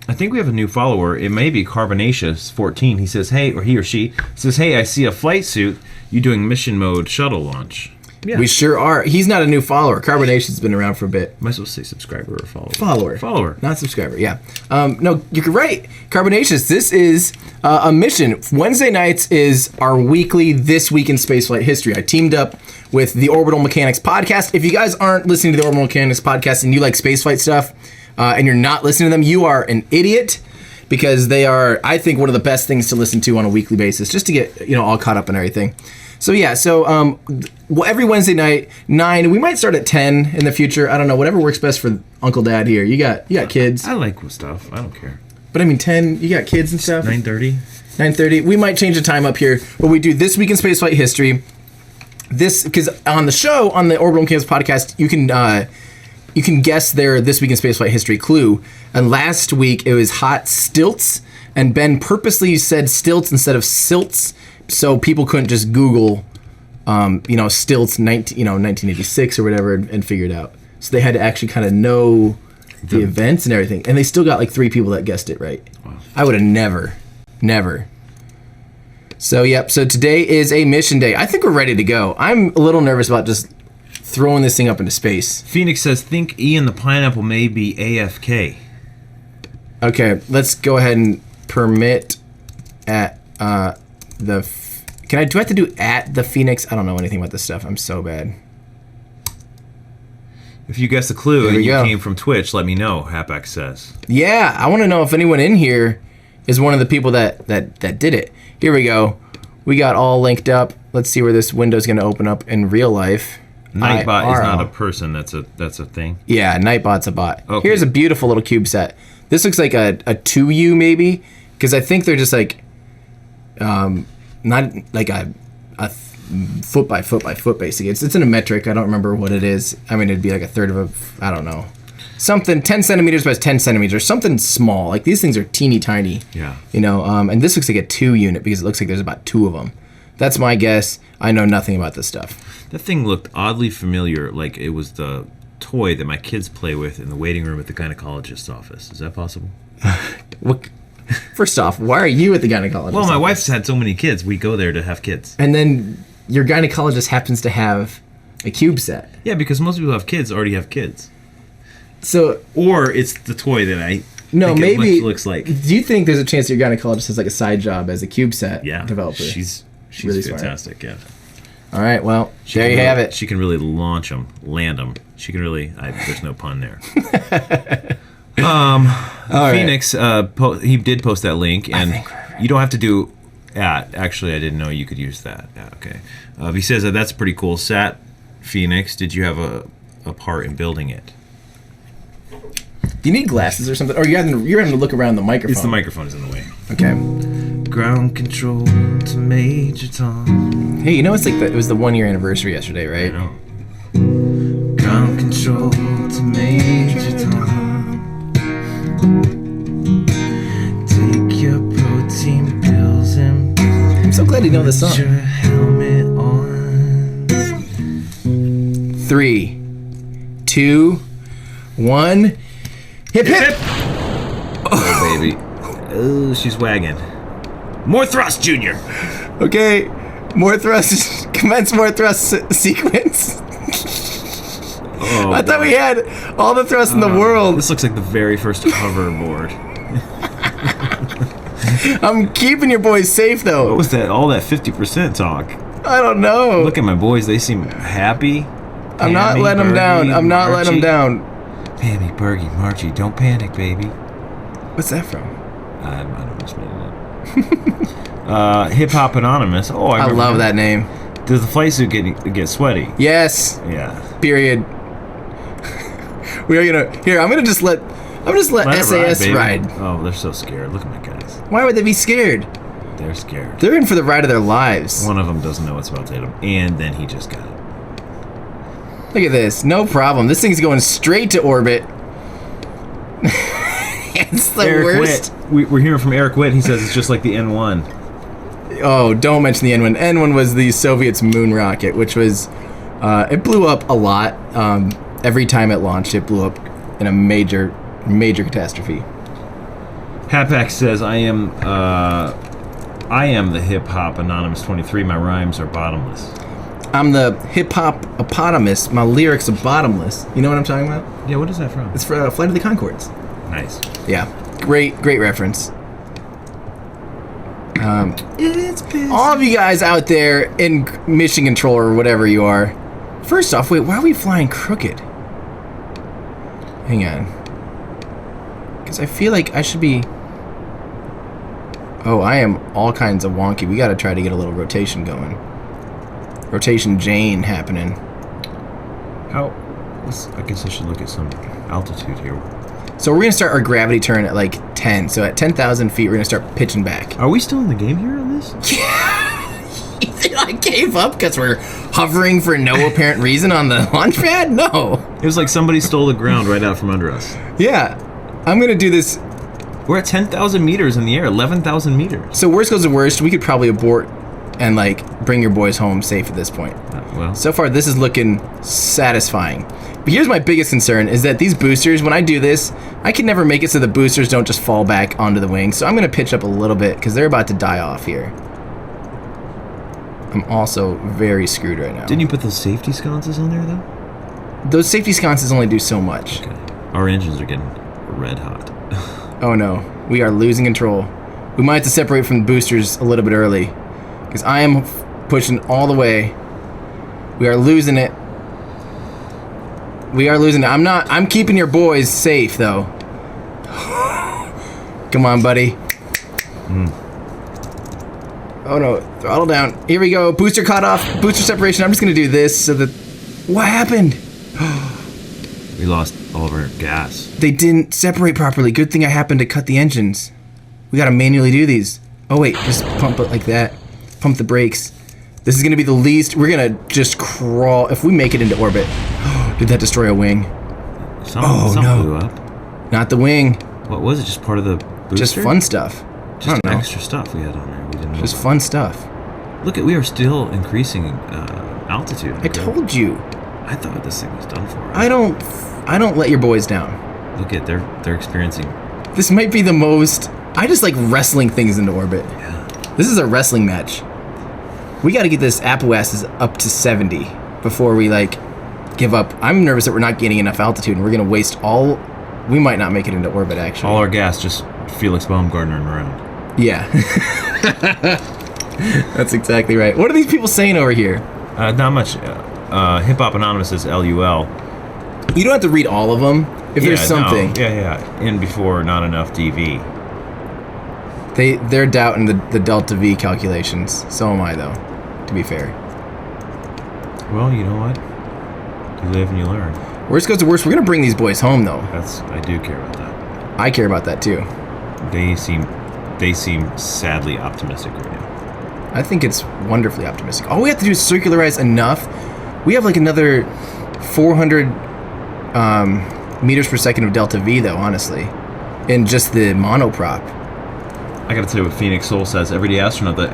I think we have a new follower. It may be Carbonaceous 14. He says, hey, or he or she says, hey, I see a flight suit. You doing mission mode shuttle launch. Yeah. We sure are. He's not a new follower. Carbonation's been around for a bit. Am I supposed to say subscriber or follower? Follower. Not subscriber, yeah. No, you're right. Carbonaceous, this is a mission. Wednesday nights is our weekly This Week in Spaceflight History. I teamed up with the Orbital Mechanics Podcast. If you guys aren't listening to the Orbital Mechanics Podcast and you like spaceflight stuff, and you're not listening to them, you are an idiot, because they are, I think, one of the best things to listen to on a weekly basis, just to get all caught up and everything. So yeah, every Wednesday night, 9. We might start at 10 in the future. I don't know, whatever works best for Uncle Dad here. You got kids. I like stuff. I don't care. But I mean, 10. You got kids and stuff. 9:30. 9:30. We might change the time up here, but we do This Week in Spaceflight History. This, because on the show, on the Orbital Mechanics Podcast, you can guess their This Week in Spaceflight History clue. And last week it was hot stilts, and Ben purposely said stilts instead of silts, so people couldn't just Google, stilts 1986 or whatever and figure it out. So they had to actually kind of know the events and everything. And they still got 3 people that guessed it right. Wow. I would have never. So yep. So today is a mission day. I think we're ready to go. I'm a little nervous about just throwing this thing up into space. Phoenix says, think Ian the Pineapple may be AFK. Okay, let's go ahead and permit at do I have to do at the Phoenix? I don't know anything about this stuff. I'm so bad. If you guess the clue and you came from Twitch, let me know, Hapax says. Yeah, I want to know if anyone in here is one of the people that did it. Here we go. We got all linked up. Let's see where this window's going to open up in real life. Nightbot is not a person. That's a thing. Yeah, Nightbot's a bot. Okay. Here's a beautiful little CubeSat. This looks like a 2U maybe, because I think they're just not like a foot by foot by foot basically. It's in a metric. I don't remember what it is. I mean, it'd be like a third of I don't know. Something 10 centimeters by 10 centimeters, something small. Like these things are teeny tiny. Yeah. And this looks like a 2 unit because it looks like there's about 2 of them. That's my guess. I know nothing about this stuff. That thing looked oddly familiar, like it was the toy that my kids play with in the waiting room at the gynecologist's office. Is that possible? What? First off, why are you at the gynecologist? Well, my wife's had so many kids. We go there to have kids. And then your gynecologist happens to have a cube set. Yeah, because most people who have kids already have kids. So, or it's the toy that I think maybe it looks like. Do you think there's a chance your gynecologist has like a side job as a cube set developer? She's really fantastic. Smart. Yeah. All right, well, there you have it. She can really launch them, land them. She can really. There's no pun there. Phoenix, he did post that link, and you don't have to do at. Actually, I didn't know you could use that. Yeah, okay. He says that's pretty cool. Phoenix, did you have a part in building it? Do you need glasses or something? Or you're having to look around the microphone? It's the microphone is in the way. Okay. Ground control to Major Tom. Hey, you know it was the 1-year anniversary yesterday, right? I know. Ground control to Major Tom. Take your protein pills and I'm so glad you know this song. put your helmet on. 3, 2, 1. Hip hip! Oh, baby. Oh, she's wagging. More thrust, Junior. Okay, more thrust. Commence more thrust sequence. Oh, I thought we had all the thrust in the world. This looks like the very first hoverboard. I'm keeping your boys safe, though. What was that? All that 50% talk. I don't know. Look at my boys. They seem happy. I'm not Pammy, letting them down. Bergie, I'm not letting them Marchie. down. Pammy, Bergie, Marchie, don't panic, baby. What's that from? I don't know. Just made it up. Hip Hop Anonymous. Oh, I love that name. Does the flight suit get sweaty? Yes. Yeah. Period. We are gonna. Here, I'm gonna just let SAS ride. Oh, they're so scared. Look at my guys. Why would they be scared? They're scared. They're in for the ride of their lives. One of them doesn't know what's about to hit him, and then he just got it. Look at this. No problem. This thing's going straight to orbit. It's the Eric worst. Witt. We're hearing from Eric Witt. He says it's just like the N1. Oh, don't mention the N1. N1 was the Soviets' moon rocket, which was, it blew up a lot. Every time it launched, it blew up in a major catastrophe. Hapak says, I am the Hip Hop Anonymous 23. My rhymes are bottomless. I'm the hip-hop eponymous. My lyrics are bottomless. You know what I'm talking about? Yeah, what is that from? It's for Flight of the Conchords. Nice. Yeah. Great reference. All of you guys out there in mission control or whatever you are, first off, wait, why are we flying crooked? Hang on. Because I feel like I should be... Oh, I am all kinds of wonky. We got to try to get a little rotation going. Rotation Jane happening. I guess I should look at some altitude here. So we're going to start our gravity turn at like 10. So at 10,000 feet, we're going to start pitching back. Are we still in the game here on this? You think I gave up because we're hovering for no apparent reason on the launch pad? No. It was like somebody stole the ground right out from under us. Yeah. I'm going to do this. We're at 10,000 meters in the air, 11,000 meters. So worst goes to worst, we could probably abort and like bring your boys home safe at this point. Well, So far, this is looking satisfying. But here's my biggest concern is that these boosters, when I do this, I can never make it so the boosters don't just fall back onto the wing. So I'm going to pitch up a little bit because they're about to die off here. I'm also very screwed right now. didn't you put those safety sconces on there, though? Those safety sconces only do so much. Okay. Our engines are getting red hot. Oh no, we are losing control. We might have to separate from the boosters a little bit early because I am pushing all the way. We are losing it. We are losing it. I'm keeping your boys safe though. Come on, buddy. Oh no, throttle down. Here we go. Booster cut off. Booster separation. I'm just gonna do this so that. What happened? We lost all of our gas. They didn't separate properly. Good thing I happened to cut the engines. We gotta manually do these. Oh wait, just pump it like that. Pump the brakes. This is gonna be the least. We're gonna just crawl. If we make it into orbit. Did that destroy a wing? Some no. blew up. Not the wing. What was it? Just part of the booster? Just fun stuff. Just I don't know. extra stuff we had on there. We didn't know Just about. fun stuff. Look, we are still increasing altitude. I told you. I thought this thing was done for. I don't let your boys down. Look at they're experiencing. This might be the most. I just like wrestling things into orbit. Yeah. This is a wrestling match. We got to get this Apoapsis up to 70 before we like give up. I'm nervous that we're not gaining enough altitude and we're gonna waste all. We might not make it into orbit actually. All our gas just Felix Baumgartnering around. Yeah. That's exactly right. What are these people saying over here? Not much. Hip Hop Anonymous says LUL. You don't have to read all of them. If there's something. No. Yeah. In before, not enough DV. They're doubting the Delta V calculations. So am I, though, to be fair. Well, you know what? You live and you learn. Worst goes to worst, we're going to bring these boys home, though. I do care about that. I care about that, too. They seem sadly optimistic right now. I think it's wonderfully optimistic. All we have to do is circularize enough. We have like another 400 meters per second of Delta V, though, honestly, in just the monoprop. I gotta tell you what Phoenix Soul says. Everyday astronaut, the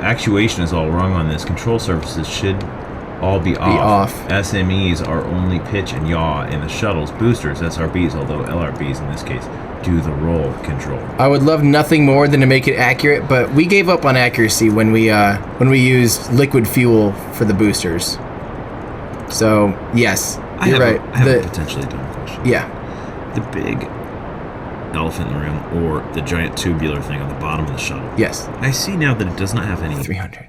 actuation is all wrong on this. Control surfaces should all be off. SMEs are only pitch and yaw, and the shuttles, boosters, SRBs, although LRBs in this case, do the roll control. I would love nothing more than to make it accurate, but we gave up on accuracy when we used liquid fuel for the boosters. So yes, you're right. I have a potentially dumb question. Yeah. The big elephant in the room, or the giant tubular thing on the bottom of the shuttle. Yes. I see now that it does not have any 300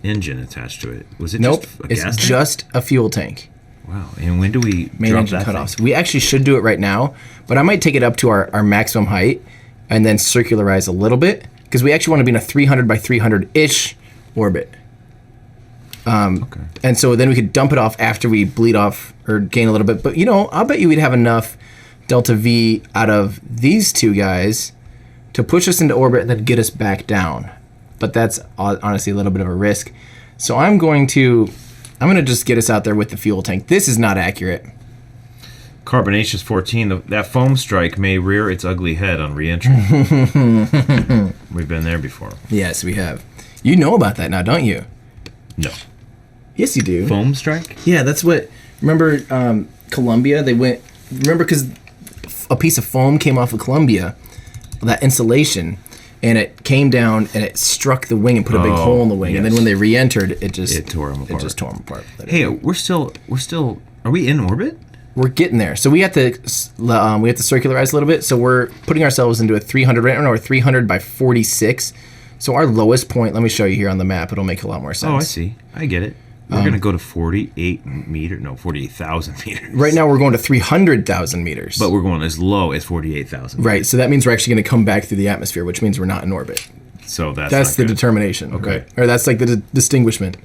engine attached to it. Was it nope, just a gas tank? It's just a fuel tank. Wow. And when do we main drop engine that cutoffs? thing? We actually should do it right now, but I might take it up to our maximum height and then circularize a little bit because we actually want to be in a 300 by 300-ish orbit. Okay. And so then we could dump it off after we bleed off or gain a little bit. But, I'll bet you we'd have enough Delta V out of these two guys to push us into orbit and then get us back down. But that's honestly a little bit of a risk. So I'm going to just get us out there with the fuel tank. This is not accurate. Carbonaceous 14, that foam strike may rear its ugly head on reentry. We've been there before. Yes, we have. You know about that now, don't you? No. Yes, you do. Foam strike? Yeah, that's what... Remember Columbia? They went... Remember because a piece of foam came off of Columbia, that insulation, and it came down and it struck the wing and put a big hole in the wing. Yes. And then when they re-entered, it tore them apart. It just tore them apart. Hey, we're still... Are we in orbit? We're getting there. So we have to circularize a little bit. So we're putting ourselves into a 300 right now. We're 300 by 46. So our lowest point, let me show you here on the map. It'll make a lot more sense. Oh, I see. I get it. We're going to go to 48,000 meters. Right now we're going to 300,000 meters. But we're going as low as 48,000 meters. Right. So that means we're actually going to come back through the atmosphere, which means we're not in orbit. So that's the determination. Okay. Or that's like the distinguishment.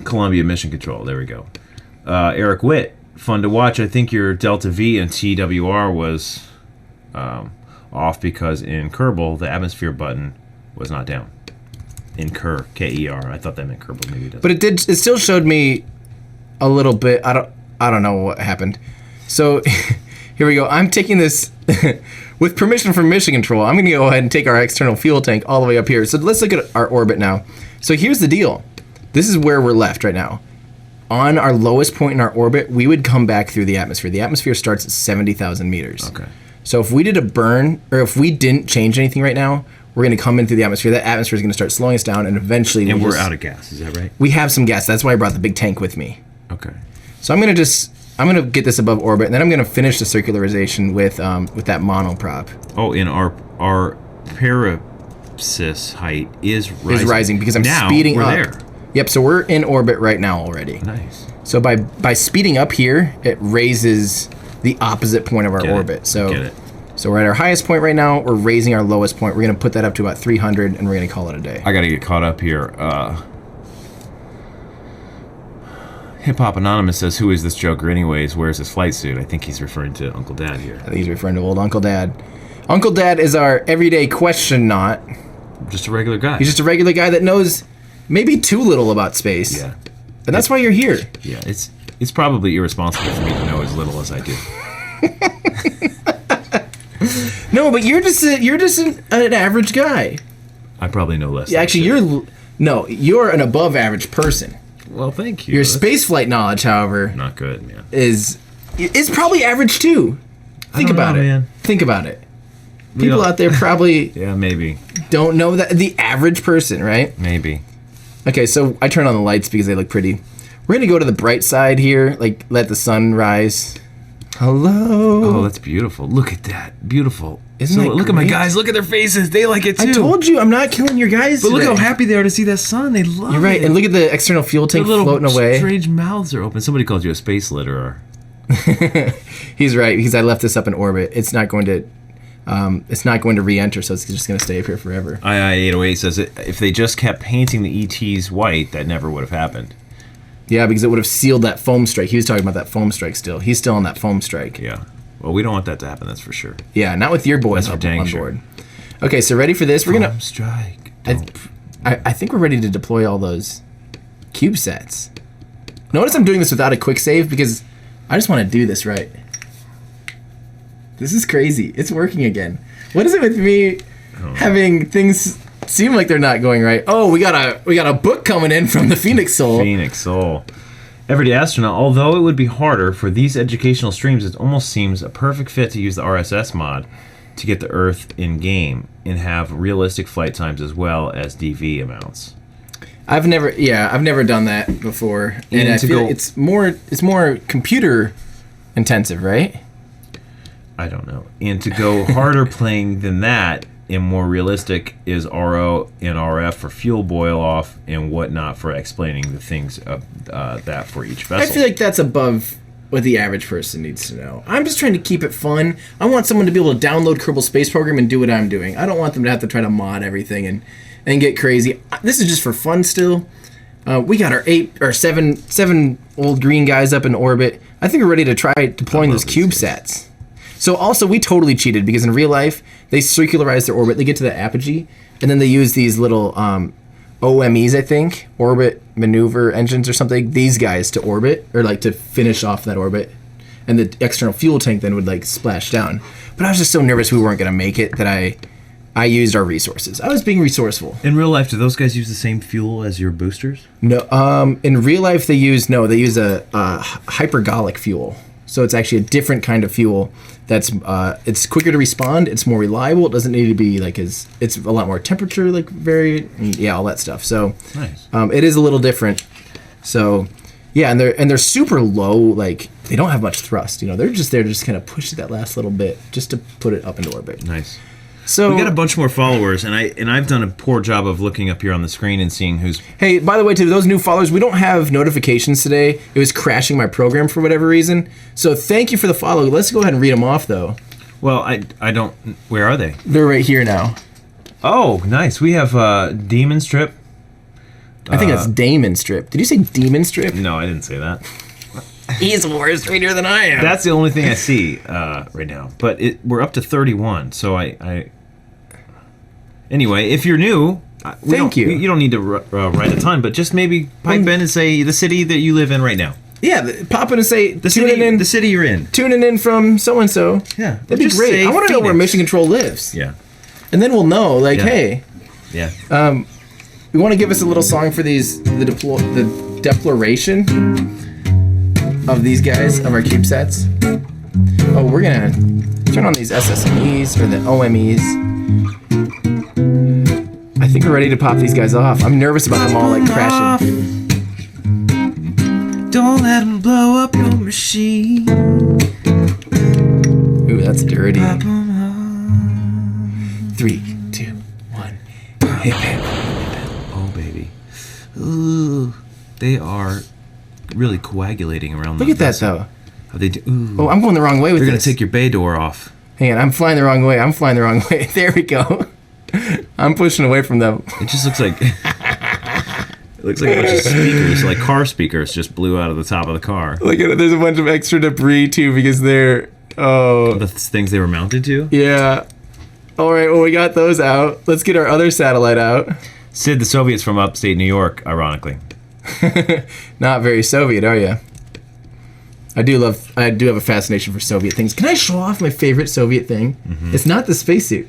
Columbia Mission Control. There we go. Eric Witt. Fun to watch. I think your Delta V and TWR was off because in Kerbal, the atmosphere button was not down. In K-E-R. I thought that meant Kerbal. Maybe it doesn't. But it still showed me a little bit. I don't know what happened. So here we go. I'm taking this with permission from Mission Control. I'm going to go ahead and take our external fuel tank all the way up here. So let's look at our orbit now. So here's the deal. This is where we're left right now. On our lowest point in our orbit, we would come back through the atmosphere. The atmosphere starts at 70,000 meters. Okay. So if we did a burn, or if we didn't change anything right now, we're going to come in through the atmosphere. That atmosphere is going to start slowing us down, and eventually... And we're out of gas, is that right? We have some gas. That's why I brought the big tank with me. Okay. So I'm going to get this above orbit, and then I'm going to finish the circularization with that monoprop. Oh, and our parapsis height is rising. Is rising because I'm speeding up. There. Yep, so we're in orbit right now already. Nice. So by speeding up here, it raises the opposite point of our orbit. So Get it. So we're at our highest point right now. We're raising our lowest point. We're going to put that up to about 300, and we're going to call it a day. I got to get caught up here. Hip Hop Anonymous says, "Who is this joker anyways? Where's his flight suit?" I think he's referring to Uncle Dad here. I think he's referring to old Uncle Dad. Uncle Dad is our everyday question-not. Just a regular guy. He's just a regular guy that knows maybe too little about space. Yeah. And that's why you're here. Yeah, it's probably irresponsible for me to know as little as I do. No, but you're just an average guy. I probably know less. Actually, you're an above average person. Well, thank you. Your spaceflight knowledge, however, Not good, man. is probably average too. Think about it. Man. Think about it. We People don't- out there probably Yeah, maybe. don't know that. The average person, right? Maybe. Okay, so I turn on the lights because they look pretty. We're gonna go to the bright side here, like let the sun rise. Hello. Oh, that's beautiful. Look at that. Beautiful. Isn't that look at my great? guys. Look at their faces. They like it too. I told you I'm not killing your guys. But look today. how happy they are to see that sun. They love it. You're right, and look at the external fuel Their tank little floating away. strange mouths are open. Somebody called you a space litterer. He's right because I left this up in orbit. It's not going to re-enter, so it's just going to stay up here forever. II-808 says if they just kept painting the ETs white, that never would have happened. Yeah, because it would have sealed that foam strike. He was talking about that foam strike still. He's still on that foam strike. Yeah. Well, we don't want that to happen. That's for sure. Yeah, not with your boys That's for up dang on sure. board. Okay, so ready for this? We're gonna. Foam strike. I think we're ready to deploy all those CubeSats. Notice I'm doing this without a quick save because I just want to do this right. This is crazy. It's working again. What is it with me having things seem like they're not going right? Oh, we got a book coming in from the Phoenix Soul. Phoenix Soul. Everyday Astronaut, although it would be harder for these educational streams, it almost seems a perfect fit to use the RSS mod to get the Earth in game and have realistic flight times as well as DV amounts. I've never done that before, and I feel it's more computer intensive, right? I don't know. And to go harder playing than that and more realistic is RO and RF for fuel boil off and whatnot for explaining the things that for each vessel. I feel like that's above what the average person needs to know. I'm just trying to keep it fun. I want someone to be able to download Kerbal Space Program and do what I'm doing. I don't want them to have to try to mod everything and get crazy. This is just for fun still. We got our seven old green guys up in orbit. I think we're ready to try deploying those CubeSats. So also we totally cheated because in real life they circularize their orbit. They get to the apogee and then they use these little OMEs, I think, orbit maneuver engines or something. These guys to orbit or like to finish off that orbit, and the external fuel tank then would like splash down. But I was just so nervous we weren't gonna make it that I used our resources. I was being resourceful. In real life, do those guys use the same fuel as your boosters? No, in real life they use a hypergolic fuel. So it's actually a different kind of fuel. That's it's quicker to respond. It's more reliable. It doesn't need to be like it's a lot more temperature all that stuff. So Nice. It is a little different. So yeah, and they're super low. Like they don't have much thrust. You know, they're just there to just kind of push that last little bit just to put it up into orbit. Nice. So We got a bunch more followers, and I've done a poor job of looking up here on the screen and seeing who's. Hey, by the way, to those new followers, we don't have notifications today. It was crashing my program for whatever reason. So thank you for the follow. Let's go ahead and read them off, though. Well, I don't. Where are they? They're right here now. Oh, nice. We have Demon Strip. I think that's Damon Strip. Did you say Demon Strip? No, I didn't say that. He's a worse reader than I am. That's the only thing I see right now. But we're up to 31, so I. Anyway, if you're new, Thank you. You don't need to write a ton, but just maybe pipe in and say the city that you live in right now. Yeah, pop in and say The city you're in. Tuning in from so and so. Yeah, that'd be just great. say I want to know where Phoenix. Mission Control lives. Yeah, and then we'll know. Like, Yeah. hey, yeah. you want to give us a little song for the deploration of these guys of our CubeSats? Oh, we're gonna turn on these SSMEs or the OMEs. I think we're ready to pop these guys off. I'm nervous about them all like crashing. Don't let them blow up your machine. Ooh, that's dirty. 3, 2, 1. Hip hip. Oh, baby. Ooh, they are really coagulating around. Look at that though. How they do? Ooh. Oh, I'm going the wrong way with They're gonna this. take your bay door off. Hang on, I'm flying the wrong way. There we go. I'm pushing away from them. It just looks like it looks like a bunch of speakers, like car speakers, just blew out of the top of the car. Look at it. There's a bunch of extra debris too because they're. Oh. The things they were mounted to. Yeah. All right. Well, we got those out. Let's get our other satellite out. Sid, the Soviets from upstate New York, ironically. Not very Soviet, are you? I do have a fascination for Soviet things. Can I show off my favorite Soviet thing? Mm-hmm. It's not the spacesuit.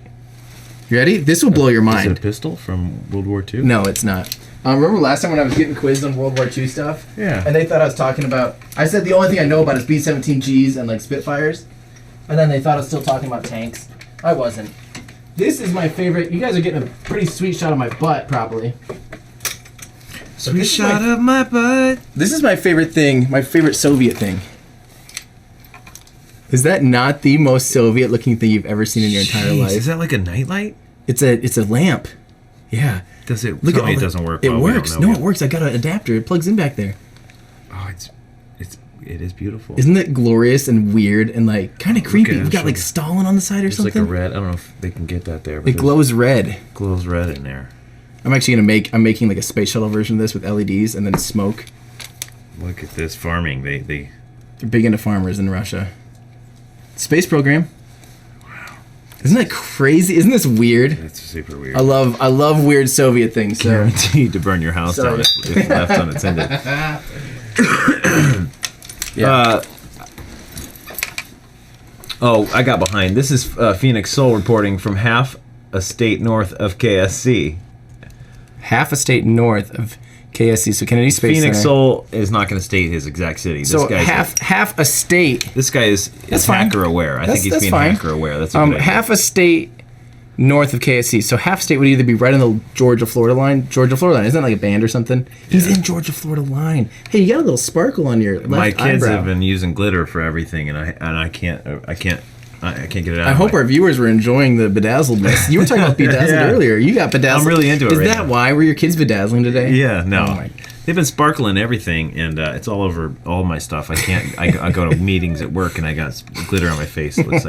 You ready? This will blow your Is it mind. a pistol from World War II? No, it's not. Remember last time when I was getting quizzed on World War II stuff? Yeah. And they thought I was talking about... I said the only thing I know about is B-17Gs and, like, Spitfires. And then they thought I was still talking about tanks. I wasn't. This is my favorite... You guys are getting a pretty sweet shot of my butt, probably. Sweet shot of my butt. This is my favorite thing, my favorite Soviet thing. Is that not the most Soviet-looking thing you've ever seen in your entire life? Is that like a nightlight? It's a lamp. Yeah. Does it? Look Tell at me all it the- doesn't work. It Well, we don't works. know No, yet. it works. I got an adapter. It plugs in back there. Oh, it is beautiful. Isn't it glorious and weird and like kind of creepy? it, We've got show like me. Stalin on the side or There's something. like a red. I don't know if they can get that there. But It glows red. It glows red in there. I'm making like a space shuttle version of this with LEDs and then smoke. Look at this farming. They're They're big into farmers in Russia. Space program. Wow. Isn't that crazy? Isn't this weird? It's super weird. I love weird Soviet things. So Guaranteed to burn your house Sorry. down if left unattended. yeah. Oh, I got behind. This is Phoenix Soul reporting from half a state north of KSC. Half a state north of KSC, so Kennedy Space Phoenix Center. Soul is not going to state his exact city. This So guy's half a state. This guy is fine. hacker aware. I think he's That's being fine. hacker aware. That's a good idea. Half a state north of KSC. So half state would either be right on the Georgia-Florida line. Georgia-Florida line. Isn't that like a band or something? He's in Georgia-Florida line. Hey, you got a little sparkle on your left My kids eyebrow. have been using glitter for everything, and I can't get it out. I hope our viewers were enjoying the bedazzledness. You were talking about bedazzled Yeah. earlier. You got bedazzled. I'm really into it Is right that now. why? Were your kids bedazzling today? Yeah, no. Oh my- They've been sparkling everything, and it's all over all my stuff. I can't. I go to meetings at work, and I got glitter on my face. It looks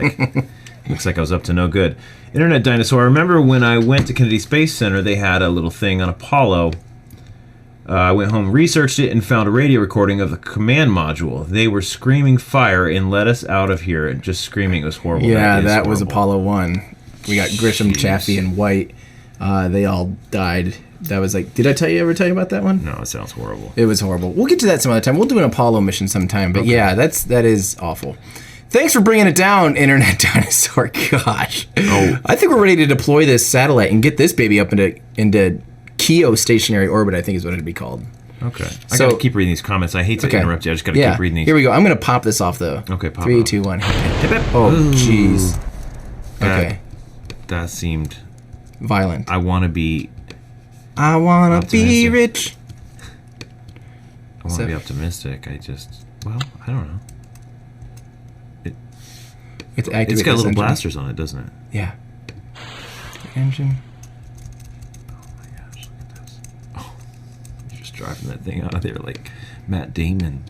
like I was up to no good. Internet dinosaur. I remember when I went to Kennedy Space Center, they had a little thing on Apollo. I went home, researched it, and found a radio recording of the command module. They were screaming fire and let us out of here. And just screaming. It was horrible. Yeah, is that was horrible. Apollo 1. We got Grisham, Jeez. Chaffee, and White. They all died. That was like, did I ever tell you about that one? No, it sounds horrible. It was horrible. We'll get to that some other time. We'll do an Apollo mission sometime. But yeah, that is awful. Thanks for bringing it down, Internet Dinosaur. Gosh. Oh. I think we're ready to deploy this satellite and get this baby up into geostationary orbit, I think is what it'd be called. Okay. I So- gotta keep reading these comments. I hate to Okay. interrupt you. I just gotta Yeah. keep reading these. Here we go. I'm going to pop this off, though. Okay, pop 3, it off. 2, 1. Hip, hip. Oh, Ooh. jeez. That- Okay. That seemed. Violent. I want to be. I want to be Optimistic. rich. I want So- to be optimistic. Well, I don't know. It's activate It's got this little engine. blasters on it, doesn't it? Yeah. Engine. Oh my gosh, look at this. Oh, you're just driving that thing out of there like Matt Damon.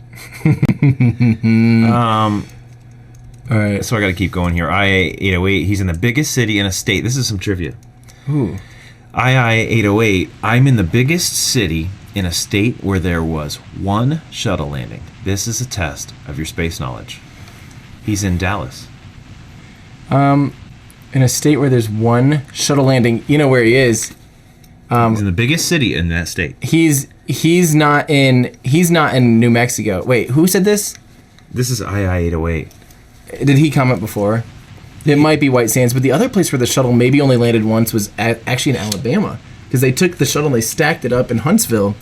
All right. So I got to keep going here. IA-808. He's in the biggest city in a state. This is some trivia. Ooh. II-808. I'm in the biggest city in a state where there was one shuttle landing. This is a test of your space knowledge. He's in Dallas. In a state where there's one shuttle landing, you know where he is. He's in the biggest city in that state. He's not in New Mexico. Wait, who said this? This is II-808. Did he comment before? It might be White Sands, but the other place where the shuttle maybe only landed once was actually in Alabama, because they took the shuttle and they stacked it up in Huntsville,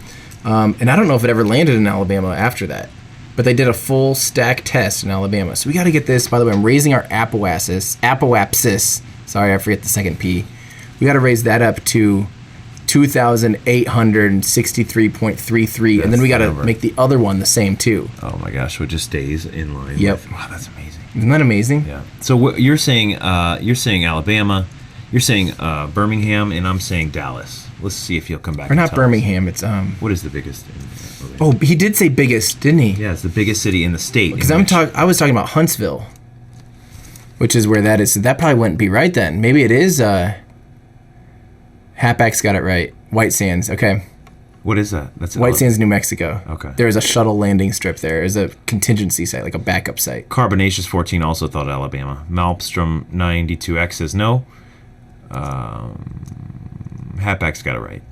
and I don't know if it ever landed in Alabama after that, but they did a full stack test in Alabama. So we got to get this. By the way, I'm raising our apoapsis. Sorry, I forget the second P. We got to raise that up to 2,863.33, and then we got to That's the number. make the other one the same too. Oh my gosh, so it just stays in line. Yep. Wow, that's amazing. Isn't that amazing? Yeah. So what you're saying Alabama, you're saying Birmingham, and I'm saying Dallas. Let's see if he'll come back. Or and not tell us. Birmingham. It's What is the biggest? Oh, he did say biggest, didn't he? Yeah, it's the biggest city in the state. Because I was talking about Huntsville, which is where that is. So that probably wouldn't be right then. Maybe it is. Hapax got it right. White Sands. Okay. What is that? That's White Sands, New Mexico. Okay. There is a shuttle landing strip there. There's a contingency site, like a backup site. Carbonaceous 14 also thought Alabama. Malmstrom 92X says no. Hapax got it right.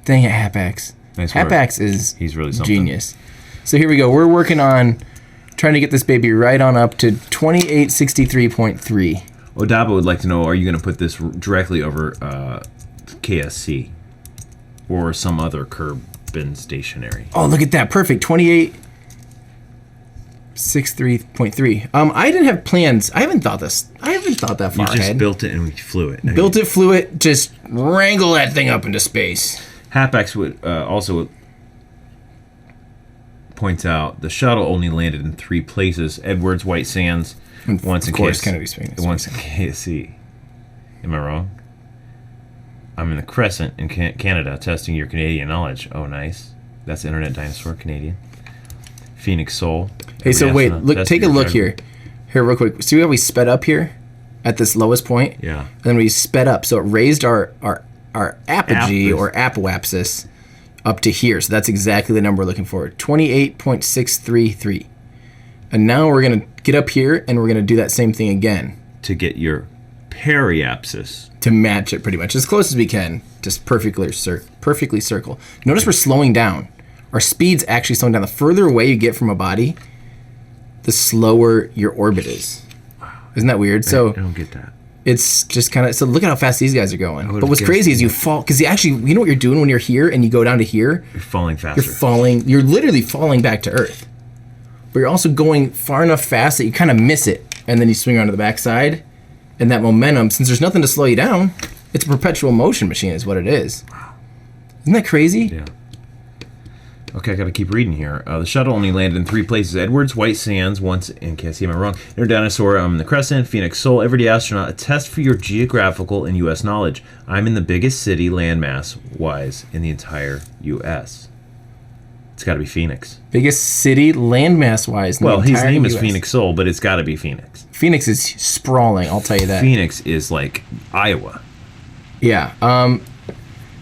Dang it, Hapax. Nice work. Hapax is He's really something. genius. So here we go. We're working on trying to get this baby right on up to 2863.3. Odaba would like to know, are you going to put this directly over KSC? or some other Kerbal stationary. Oh, look at that. Perfect. 2863.3. I didn't have plans. I haven't thought that far You just ahead. built it and we flew it. Now Built it, flew it, just wrangle that thing up into space. Hapax would also points out the shuttle only landed in 3 places: Edwards, White Sands, once in Kennedy Space. once in KSC. Am I wrong? I'm in the Crescent in Canada, testing your Canadian knowledge. Oh, nice. That's Internet Dinosaur, Canadian. Phoenix Soul. Hey, so wait, look, take a look here. Here, real quick. See how we sped up here at this lowest point? Yeah. And then we sped up, so it raised our apogee or apoapsis up to here. So that's exactly the number we're looking for, 28.633. And now we're going to get up here, and we're going to do that same thing again. To get your periapsis. To match it pretty much, as close as we can. Just perfectly circle. Notice we're slowing down. Our speed's actually slowing down. The further away you get from a body, the slower your orbit is. Isn't that weird? So I don't get that. it's just kind of, so look at how fast these guys are going. But what's guessed crazy is you fall, because you know what you're doing when you're here and you go down to here? You're falling faster. You're literally falling back to Earth. But you're also going far enough fast that you kind of miss it. And then you swing around to the backside. And that momentum, since there's nothing to slow you down, it's a perpetual motion machine is what it is. Wow. Isn't that crazy? Yeah. Okay, I got to keep reading here. The shuttle only landed in 3 places: Edwards, White Sands, once in KC. Am I wrong? Inner Dinosaur, I'm in the Crescent, Phoenix Soul, Everyday Astronaut. A test for your geographical and U.S. knowledge. I'm in the biggest city landmass-wise in the entire U.S. It's got to be Phoenix. Biggest city landmass-wise in the entire his name is US. Phoenix Soul, but it's got to be Phoenix. Phoenix is sprawling, I'll tell you that. Phoenix is like Iowa. Yeah.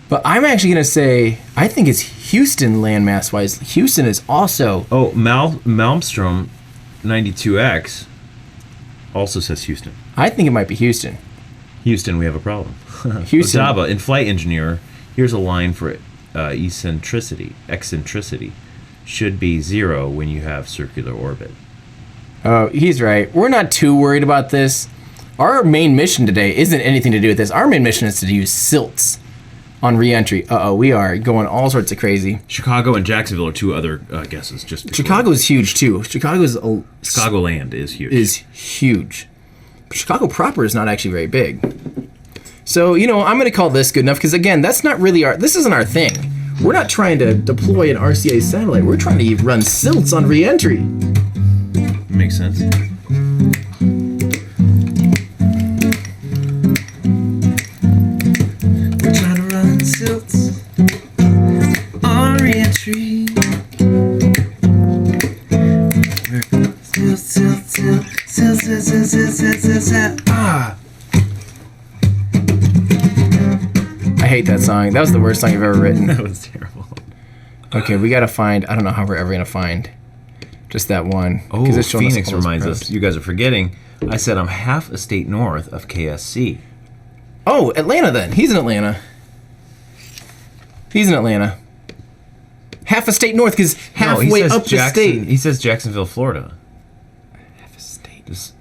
But I'm actually going to say, I think it's Houston landmass-wise. Houston is also... Oh, Malmstrom 92X also says Houston. I think it might be Houston. Houston, we have a problem. Houston. Odaba, in Flight Engineer, here's a line for eccentricity. Eccentricity should be 0 when you have circular orbit. Oh, he's right. We're not too worried about this. Our main mission today isn't anything to do with this. Our main mission is to use SILTS on reentry. We are going all sorts of crazy. Chicago and Jacksonville are 2 other guesses. Chicago is huge too. Chicagoland is huge. Is huge. But Chicago proper is not actually very big. So, I'm going to call this good enough because, again, this isn't our thing. We're not trying to deploy an RCA satellite. We're trying to run SILTS on reentry. Makes sense. We're trying to run SILTS on reentry. SILTS. I hate that song. That was the worst song I've ever written. That was terrible. Okay, we got to find, I don't know how we're ever going to find just that one. Oh, it's showing us Phoenix all those reminds probes. us. You guys are forgetting. I said I'm half a state north of KSC. Oh, Atlanta then. He's in Atlanta. Half a state north because halfway up the state. He says Jacksonville, Florida. Half a state. This,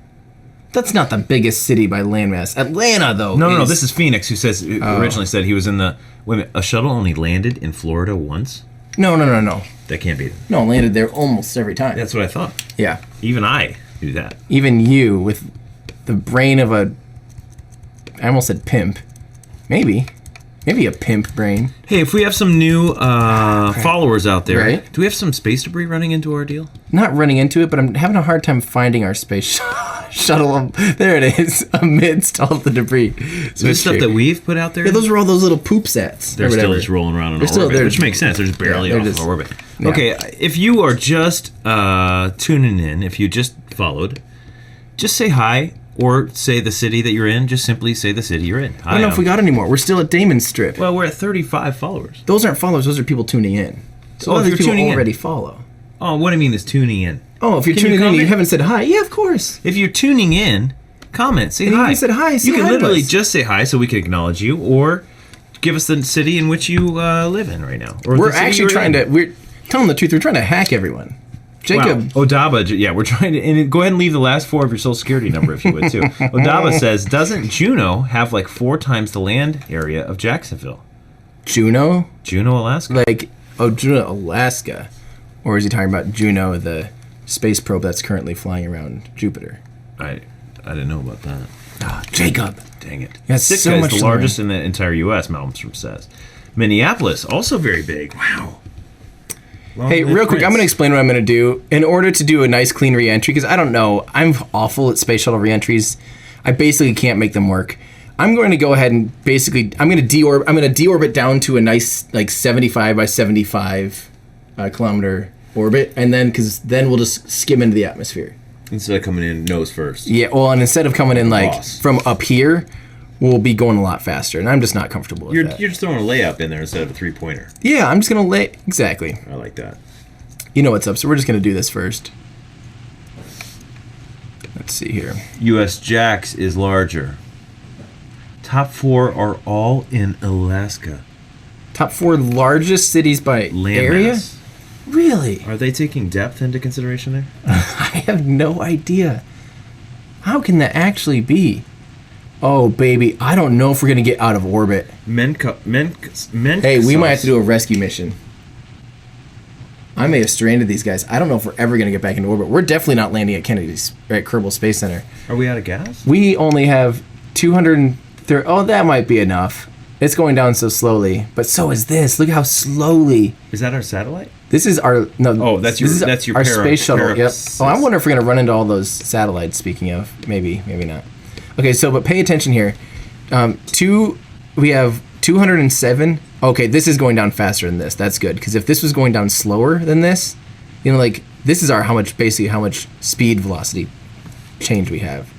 That's not the biggest city by landmass. Atlanta, though. no. This is Phoenix, who says originally said he was in the. Wait a minute. A shuttle only landed in Florida once. No. That can't be. No, landed there almost every time. That's what I thought. Yeah. Even I knew that. Even you with the brain of a. I almost said pimp. Maybe a pimp brain. Hey, if we have some new followers out there, Right. do we have some space debris running into our deal? Not running into it, but I'm having a hard time finding our space shuttle. There it is, amidst all the debris. So the stuff that we've put out there, Yeah, those are all those little poop sets. they're still just rolling around in orbit, which makes sense. They're just barely off of orbit. Yeah. Okay, if you are just tuning in, if you just followed, just say hi or say the city that you're in. Just simply say the city you're in. I don't know if we got any more. We're still at Damon Strip. Well, we're at 35 followers. Those aren't followers. Those are people tuning in. So if these you're people tuning in. already follow. Oh, what do you mean is tuning in? Oh, if you're Can you tuning in and you comment? haven't said hi, yeah, of course. If you're tuning in, comment, say And hi. you said hi, say You can hi to literally us. just say hi so we can acknowledge you, or give us the city in which you live in right now. Or We're the city actually you're trying in. to. We're telling the truth. We're trying to hack everyone. Jacob. Wow. Odaba, yeah, we're trying to, and go ahead and leave the last 4 of your social security number if you would too. Odaba says, doesn't Juneau have like 4 times the land area of Jacksonville? Juno? Juneau, Alaska. Like, Juno, Alaska. Or is he talking about Juno, the space probe that's currently flying around Jupiter? I didn't know about that. Ah, Jacob. Dang it. That's Sitka so is much the to largest in the entire U.S., Malmstrom says. Minneapolis, also very big. Wow. Hey, real quick, I'm going to explain what I'm going to do. In order to do a nice, clean reentry, because I don't know, I'm awful at space shuttle reentries. I basically can't make them work. I'm going to go ahead and basically, I'm going to deorbit down to a nice, like 75 by 75 kilometer orbit, and then, because then we'll just skim into the atmosphere. Instead of coming in nose first. Yeah, well, and instead of coming in like Boss. from up here, we'll be going a lot faster, and I'm just not comfortable with that. You're just throwing a layup in there instead of a three-pointer. Yeah, I'm just going to lay, exactly. I like that. You know what's up, so we're just going to do this first. Let's see here. U.S. JAX is larger. Top 4 are all in Alaska. Top 4 largest cities by Land area? mass. Really? Are they taking depth into consideration there? I have no idea. How can that actually be? Oh, baby, I don't know if we're going to get out of orbit. Hey, we might have to do a rescue mission. I may have stranded these guys. I don't know if we're ever going to get back into orbit. We're definitely not landing at Kerbal Space Center. Are we out of gas? We only have 230. Oh, that might be enough. It's going down so slowly, but so is this. Look how slowly. Is that our satellite? This is our that's your our space shuttle. Yep. Oh, I wonder if we're gonna run into all those satellites. Speaking of, maybe not. Okay, so but pay attention here. We have 207. Okay, this is going down faster than this. That's good, because if this was going down slower than this, like this is our how much speed velocity change we have.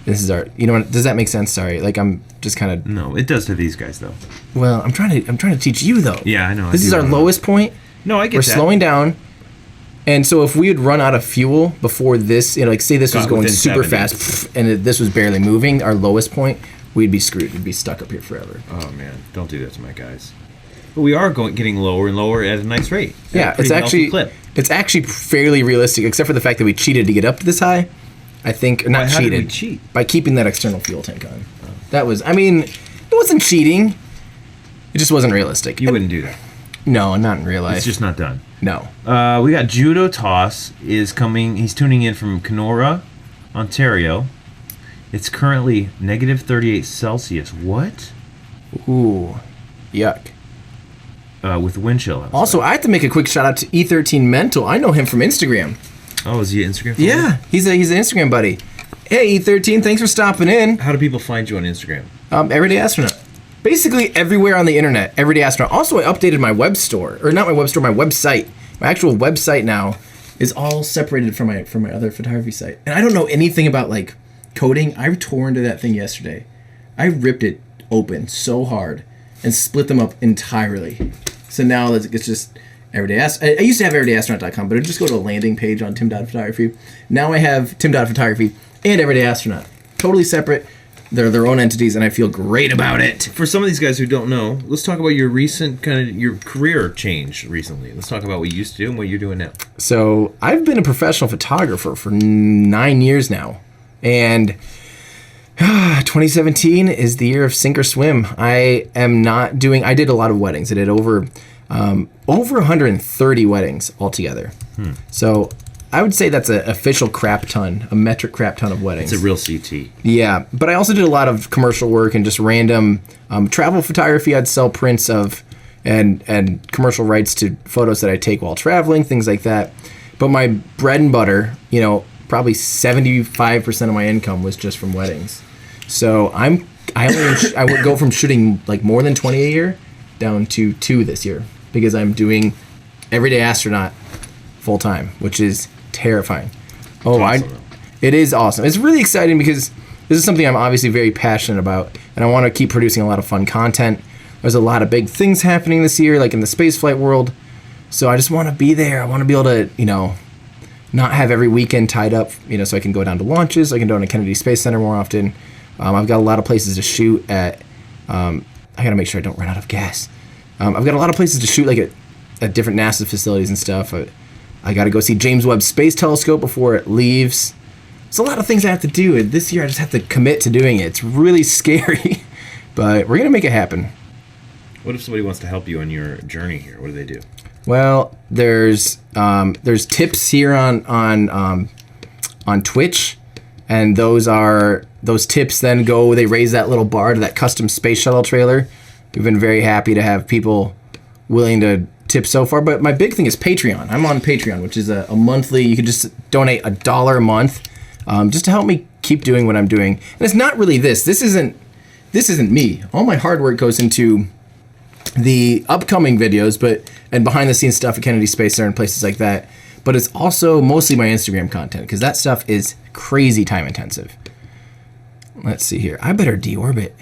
This is our. What? Does that make sense? Sorry, like I'm just kind of. No, it does to these guys though. Well, I'm trying to teach you though. Yeah, I know. This is our lowest point. No, I get We're that. slowing down, and so if we had run out of fuel before this, like say this was going within super 70. fast, and this was barely moving, our lowest point, we'd be screwed. We'd be stuck up here forever. Oh man, don't do that to my guys. But we are getting lower and lower at a nice rate. Yeah, it's actually fairly realistic, except for the fact that we cheated to get up this high. I think not How cheated. did we cheat? By keeping that external fuel tank on. That was. I mean, it wasn't cheating. It just wasn't realistic. You wouldn't do that. No, not in real life. It's just not done. No. We got Judo Toss is coming. He's tuning in from Kenora, Ontario. It's currently negative 38 Celsius. What? Ooh, yuck. With wind chill. outside. Also, I have to make a quick shout out to E13 Mental. I know him from Instagram. Oh, is he an Instagram? Yeah, he's an Instagram buddy. Hey, E13, thanks for stopping in. How do people find you on Instagram? Everyday Astronaut. Basically everywhere on the internet, Everyday Astronaut. Also, I updated my web store, or not my web store, my website. My actual website now is all separated from my other photography site. And I don't know anything about like coding. I tore into that thing yesterday. I ripped it open so hard and split them up entirely. So now it's just Everyday Astronaut. I used to have everydayastronaut.com, but it would just go to a landing page on Tim.photography. Now I have Tim.photography and Everyday Astronaut. Totally separate. They're their own entities, and I feel great about it. For some of these guys who don't know, let's talk about your recent your career change recently. Let's talk about what you used to do and what you're doing now. So I've been a professional photographer for 9 years now, and 2017 is the year of sink or swim. I did a lot of weddings. I did over 130 weddings altogether. So I would say that's an official crap ton, a metric crap ton of weddings. It's a real CT. Yeah, but I also did a lot of commercial work and just random travel photography. I'd sell prints of and commercial rights to photos that I take while traveling, things like that. But my bread and butter, probably 75% of my income was just from weddings. So I would go from shooting like more than 20 a year down to 2 this year because I'm doing Everyday Astronaut full time, which is terrifying. It is awesome. It's really exciting because this is something I'm obviously very passionate about, and I want to keep producing a lot of fun content. There's a lot of big things happening this year, like in the spaceflight world. So I just want to be there. I want to be able to, not have every weekend tied up, so I can go down to launches. I can go to Kennedy Space Center more often. I've got a lot of places to shoot at. I got to make sure I don't run out of gas. I've got a lot of places to shoot, like at different NASA facilities and stuff. I got to go see James Webb Space Telescope before it leaves. There's a lot of things I have to do. And this year I just have to commit to doing it. It's really scary, but we're going to make it happen. What if somebody wants to help you on your journey here? What do they do? Well, there's tips here on Twitch, and those tips then they raise that little bar to that custom space shuttle trailer. We've been very happy to have people willing to tip so far, but my big thing is Patreon. I'm on Patreon, which is a monthly. You can just donate $1 a month, just to help me keep doing what I'm doing. And it's not really this. This isn't me. All my hard work goes into the upcoming videos, and behind the scenes stuff at Kennedy Space Center and places like that. But it's also mostly my Instagram content, because that stuff is crazy time intensive. Let's see here. I better deorbit.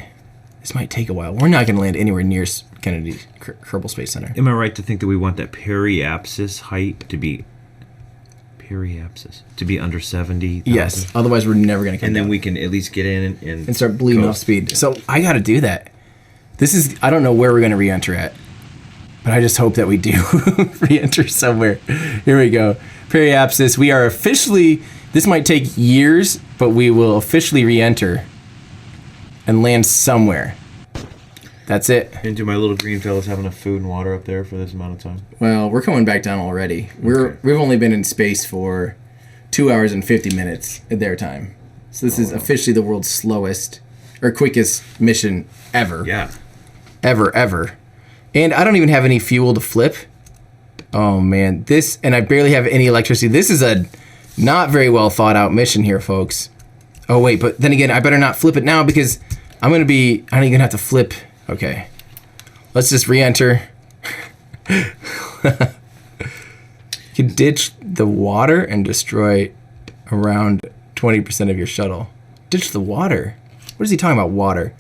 This might take a while. We're not going to land anywhere near Kennedy Kerbal Space Center. Am I right to think that we want that periapsis height to be under 70,000? Yes. Otherwise, we're never going to come And then down. we can at least get in and start bleeding coast. off speed. So I got to do that. I don't know where we're going to re-enter at, but I just hope that we do re-enter somewhere. Here we go. Periapsis. We are officially, this might take years, but we will officially re-enter and land somewhere. That's it. And do my little green fellas have enough food and water up there for this amount of time? Well, we're coming back down already. We've only been in space for 2 hours and 50 minutes at their time. So this is officially the world's slowest or quickest mission ever. Yeah. Ever. And I don't even have any fuel to flip. Oh man, and I barely have any electricity. This is a not very well thought out mission here, folks. Oh wait, but then again, I better not flip it now because I don't even have to flip. Okay. Let's just re-enter. You can ditch the water and destroy around 20% of your shuttle. Ditch the water? What is he talking about, water?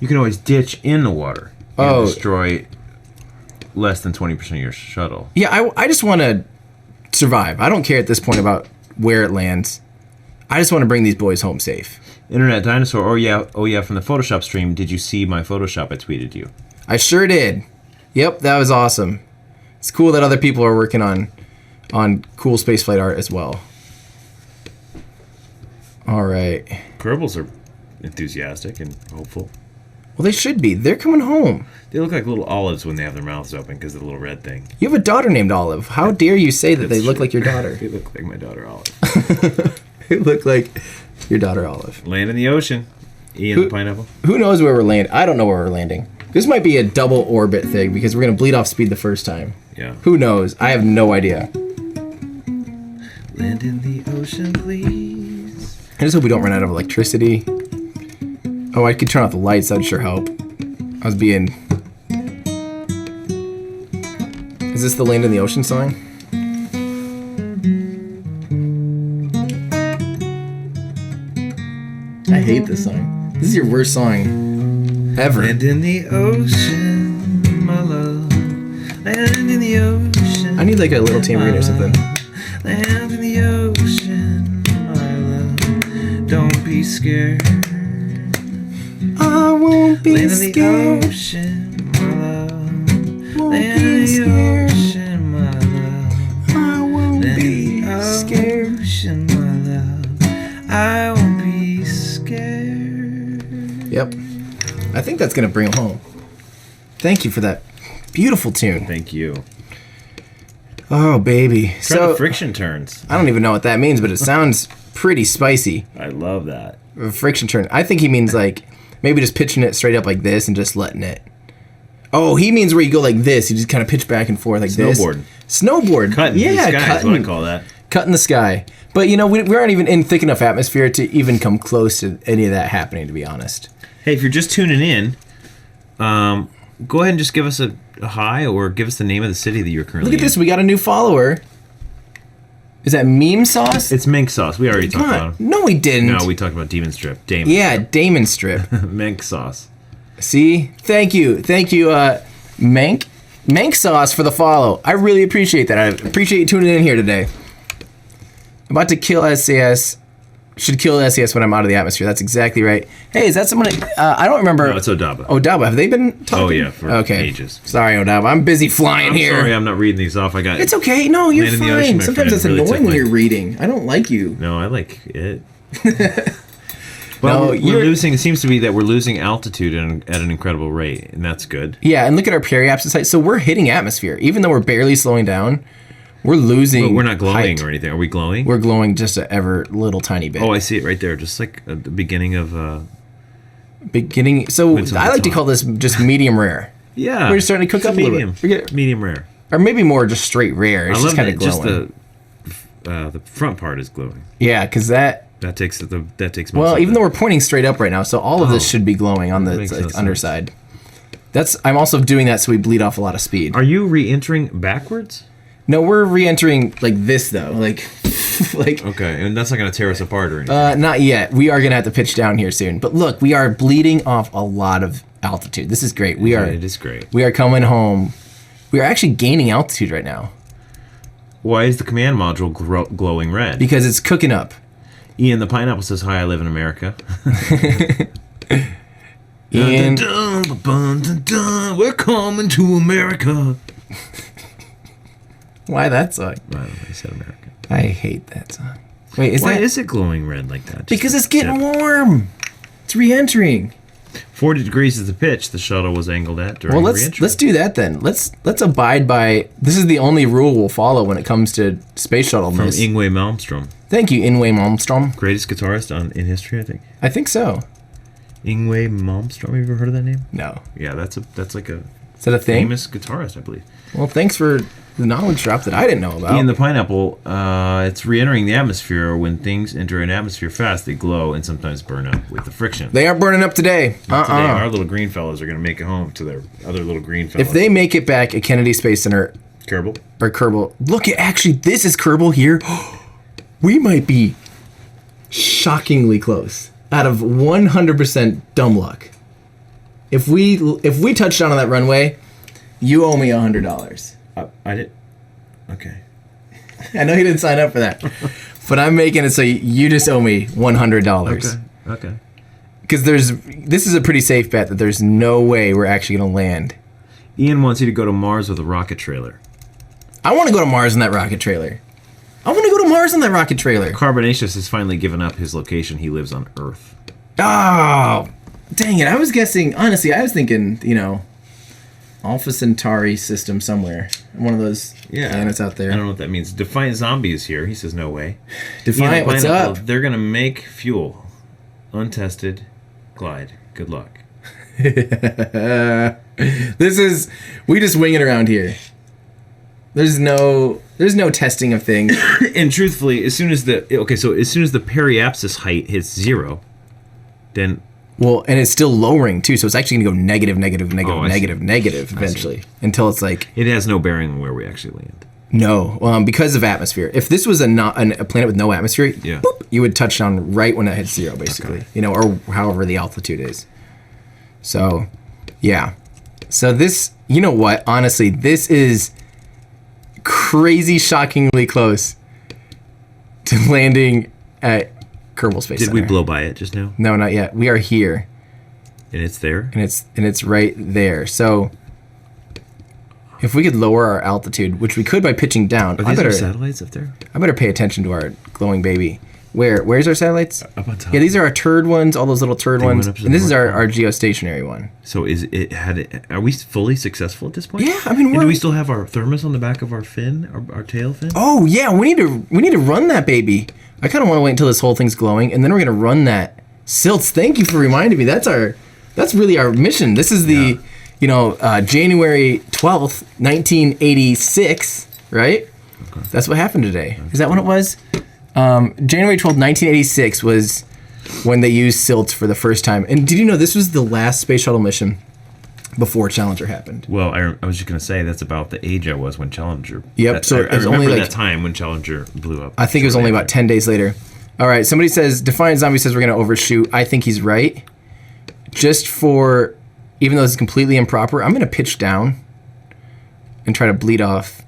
You can always ditch in the water and Oh. destroy less than 20% of your shuttle. Yeah, I just want to survive. I don't care at this point about where it lands. I just want to bring these boys home safe. Internet Dinosaur, oh yeah, from the Photoshop stream, did you see my Photoshop I tweeted you? I sure did. Yep, that was awesome. It's cool that other people are working on cool spaceflight art as well. All right. Kerbals are enthusiastic and hopeful. Well, they should be. They're coming home. They look like little olives when they have their mouths open because of the little red thing. You have a daughter named Olive. How dare you say that they look like your daughter? They look like my daughter Olive. They look like your daughter Olive. Land in the ocean. Ian the pineapple. Who knows where we're landing? I don't know where we're landing. This might be a double orbit thing because we're going to bleed off speed the first time. Yeah. Who knows? I have no idea. Land in the ocean, please. I just hope we don't run out of electricity. Oh, I could turn off the lights. That'd sure help. I was being... Is this the Land in the Ocean song? I hate this song. This is your worst song ever. Land in the ocean, my love. Land in the ocean. I need like a little tambourine or something. Land in the ocean, my love. Don't be scared. I won't be Land in the scared. ocean, my love. Won't Land be in the scared. ocean, my love. I won't Land be in the scared. ocean, my love. I won't be scared. Yep. I think that's gonna bring him home. Thank you for that beautiful tune. Thank you. Oh baby. Try So the friction turns. I don't even know what that means, but it sounds pretty spicy. I love that. A friction turn. I think he means like maybe just pitching it straight up like this and just letting it. Oh, he means where you go like this. You just kind of pitch back and forth like Snowboarding. this. Snowboard. Cutting Yeah, the sky is what I call that. Cutting the sky. But you know, we aren't even in thick enough atmosphere to even come close to any of that happening, to be honest. Hey, if you're just tuning in, go ahead and just give us a hi or give us the name of the city that you're currently Look at in. this. We got a new follower. Is that meme sauce? It's mink sauce. We already talked Come about on. him. No, we didn't. No, we talked about Demon Strip. Damon. Yeah, Damon Strip. Mink sauce. See? Thank you, Mank Sauce for the follow. I really appreciate that. I appreciate you tuning in here today. I'm about to kill SAS. Should kill SAS when I'm out of the atmosphere. That's exactly right. Hey, is that someone? I don't remember. No, it's Odaba. Odaba. Have they been talking? Oh, yeah, for ages. Sorry, Odaba. I'm busy flying I'm here. sorry I'm not reading these off. I got It's okay. No, you're Man in the Ocean, fine. my Sometimes friend, it's really annoying took when my- you're reading. I don't like you. No, I like it. Well, No, we're losing. It seems to be that we're losing altitude at an incredible rate, and that's good. Yeah, and look at our periapsis height. So we're hitting atmosphere, even though we're barely slowing down. We're losing. But we're not glowing height. or anything. Are we glowing? We're glowing just a ever little tiny bit. Oh, I see it right there, just like at the beginning of. Beginning. So When something's I like to hot. call this just medium rare, Yeah, We're starting to cook it's up a little medium, bit. We get- medium rare. or maybe more just straight rare. It's I just love kind of that. glowing. Just the front part is glowing. Yeah, because that. That takes most Well, of even it. though we're pointing straight up right now, so all of this Oh. should be glowing on the Makes no sense. underside. I'm also doing that so we bleed off a lot of speed. Are you re-entering backwards? No, we're re-entering like this though, like Okay, and that's not going to tear us apart or anything. not yet. We are gonna have to pitch down here soon. But look, we are bleeding off a lot of altitude. This is great. Yeah, it is great. We are coming home. We are actually gaining altitude right now Why is the command module glowing red? because it's cooking up. Ian the Pineapple says, "Hi, I live in America." And We're coming to America. why that song? I don't know, he said America. I hate that song. Wait, Why is it glowing red like that? Just because a it's getting tip. warm. It's re-entering. 40 degrees is the pitch the shuttle was angled at during Well, re-entry. let's do that then. Let's abide by. This is the only rule we'll follow when it comes to space shuttle. From miss. Yngwie Malmsteen, Thank you, Yngwie Malmsteen. greatest guitarist in history, I think. I think so. Yngwie Malmsteen. Have you ever heard of that name? No, Yeah, that's like a is that a thing? famous guitarist, I believe. Well, thanks for the knowledge drop that I didn't know about. Ian the Pineapple, it's re-entering the atmosphere. When things enter an atmosphere fast, they glow and sometimes burn up with the friction. They aren't burning up today. Today, our little green fellows are going to make it home to their other little green fellows. If they make it back at Kennedy Space Center Kerbal? or Kerbal, look at actually this is Kerbal here. We might be shockingly close. Out of 100% dumb luck. If we touch down on that runway, you owe me $100. I did. Okay. I know you didn't sign up for that, but I'm making it so you just owe me $100. Okay. Because this is a pretty safe bet that there's no way we're actually gonna land. Ian wants you to go to Mars with a rocket trailer. I want to go to Mars in that rocket trailer. Carbonaceous has finally given up his location. He lives on Earth. Oh, dang it! I was guessing. Honestly, I was thinking, Alpha Centauri system somewhere. One of those planets out there. I don't know what that means. Defiant Zombie is here. He says no way. Defiant, Ian, what's Pineapple, up? They're gonna make fuel. Untested. Glide. Good luck. We just wing it around here. There's no testing of things. And truthfully, as soon as the periapsis height hits 0, then Well, and it's still lowering too, so it's actually gonna go negative I eventually until it's like it has no bearing on where we actually land. no, because of atmosphere. If this was a planet with no atmosphere, Yeah. boop, you would touch down right when it hits 0, basically. Okay. Or however the altitude is. So, yeah. So this, you know what? Honestly, this is crazy, shockingly close to landing at Kerbal Space Did Center. we blow by it just now? No, not yet. We are here, And it's there? and it's right there. So if we could lower our altitude, which we could by pitching down, Are these our satellites up there? I better pay attention to our glowing baby. Where's our satellites? Up on top. Yeah, these are our turd ones, all those little turd ones, went up to and the this is north our geostationary one. So are we fully successful at this point? Yeah, I mean, And we're- do we still have our thermos on the back of our fin, our tail fin? Oh yeah, we need to run that baby. I kind of want to wait until this whole thing's glowing, and then we're gonna run that. SILTS, thank you for reminding me. That's really our mission. This is the January 12th, 1986, right? Okay. That's what happened today. Is that when it was? January 12th, 1986 was when they used SILTS for the first time. And did you know this was the last space shuttle mission before Challenger happened? Well, I was just going to say that's about the age I was when Challenger... Yep, so it I was remember only that time when Challenger blew up. I think it was only about 10 days later. All right, somebody says, Defiant Zombie says we're going to overshoot. I think he's right. Just for, even though this is completely improper, I'm going to pitch down and try to bleed off.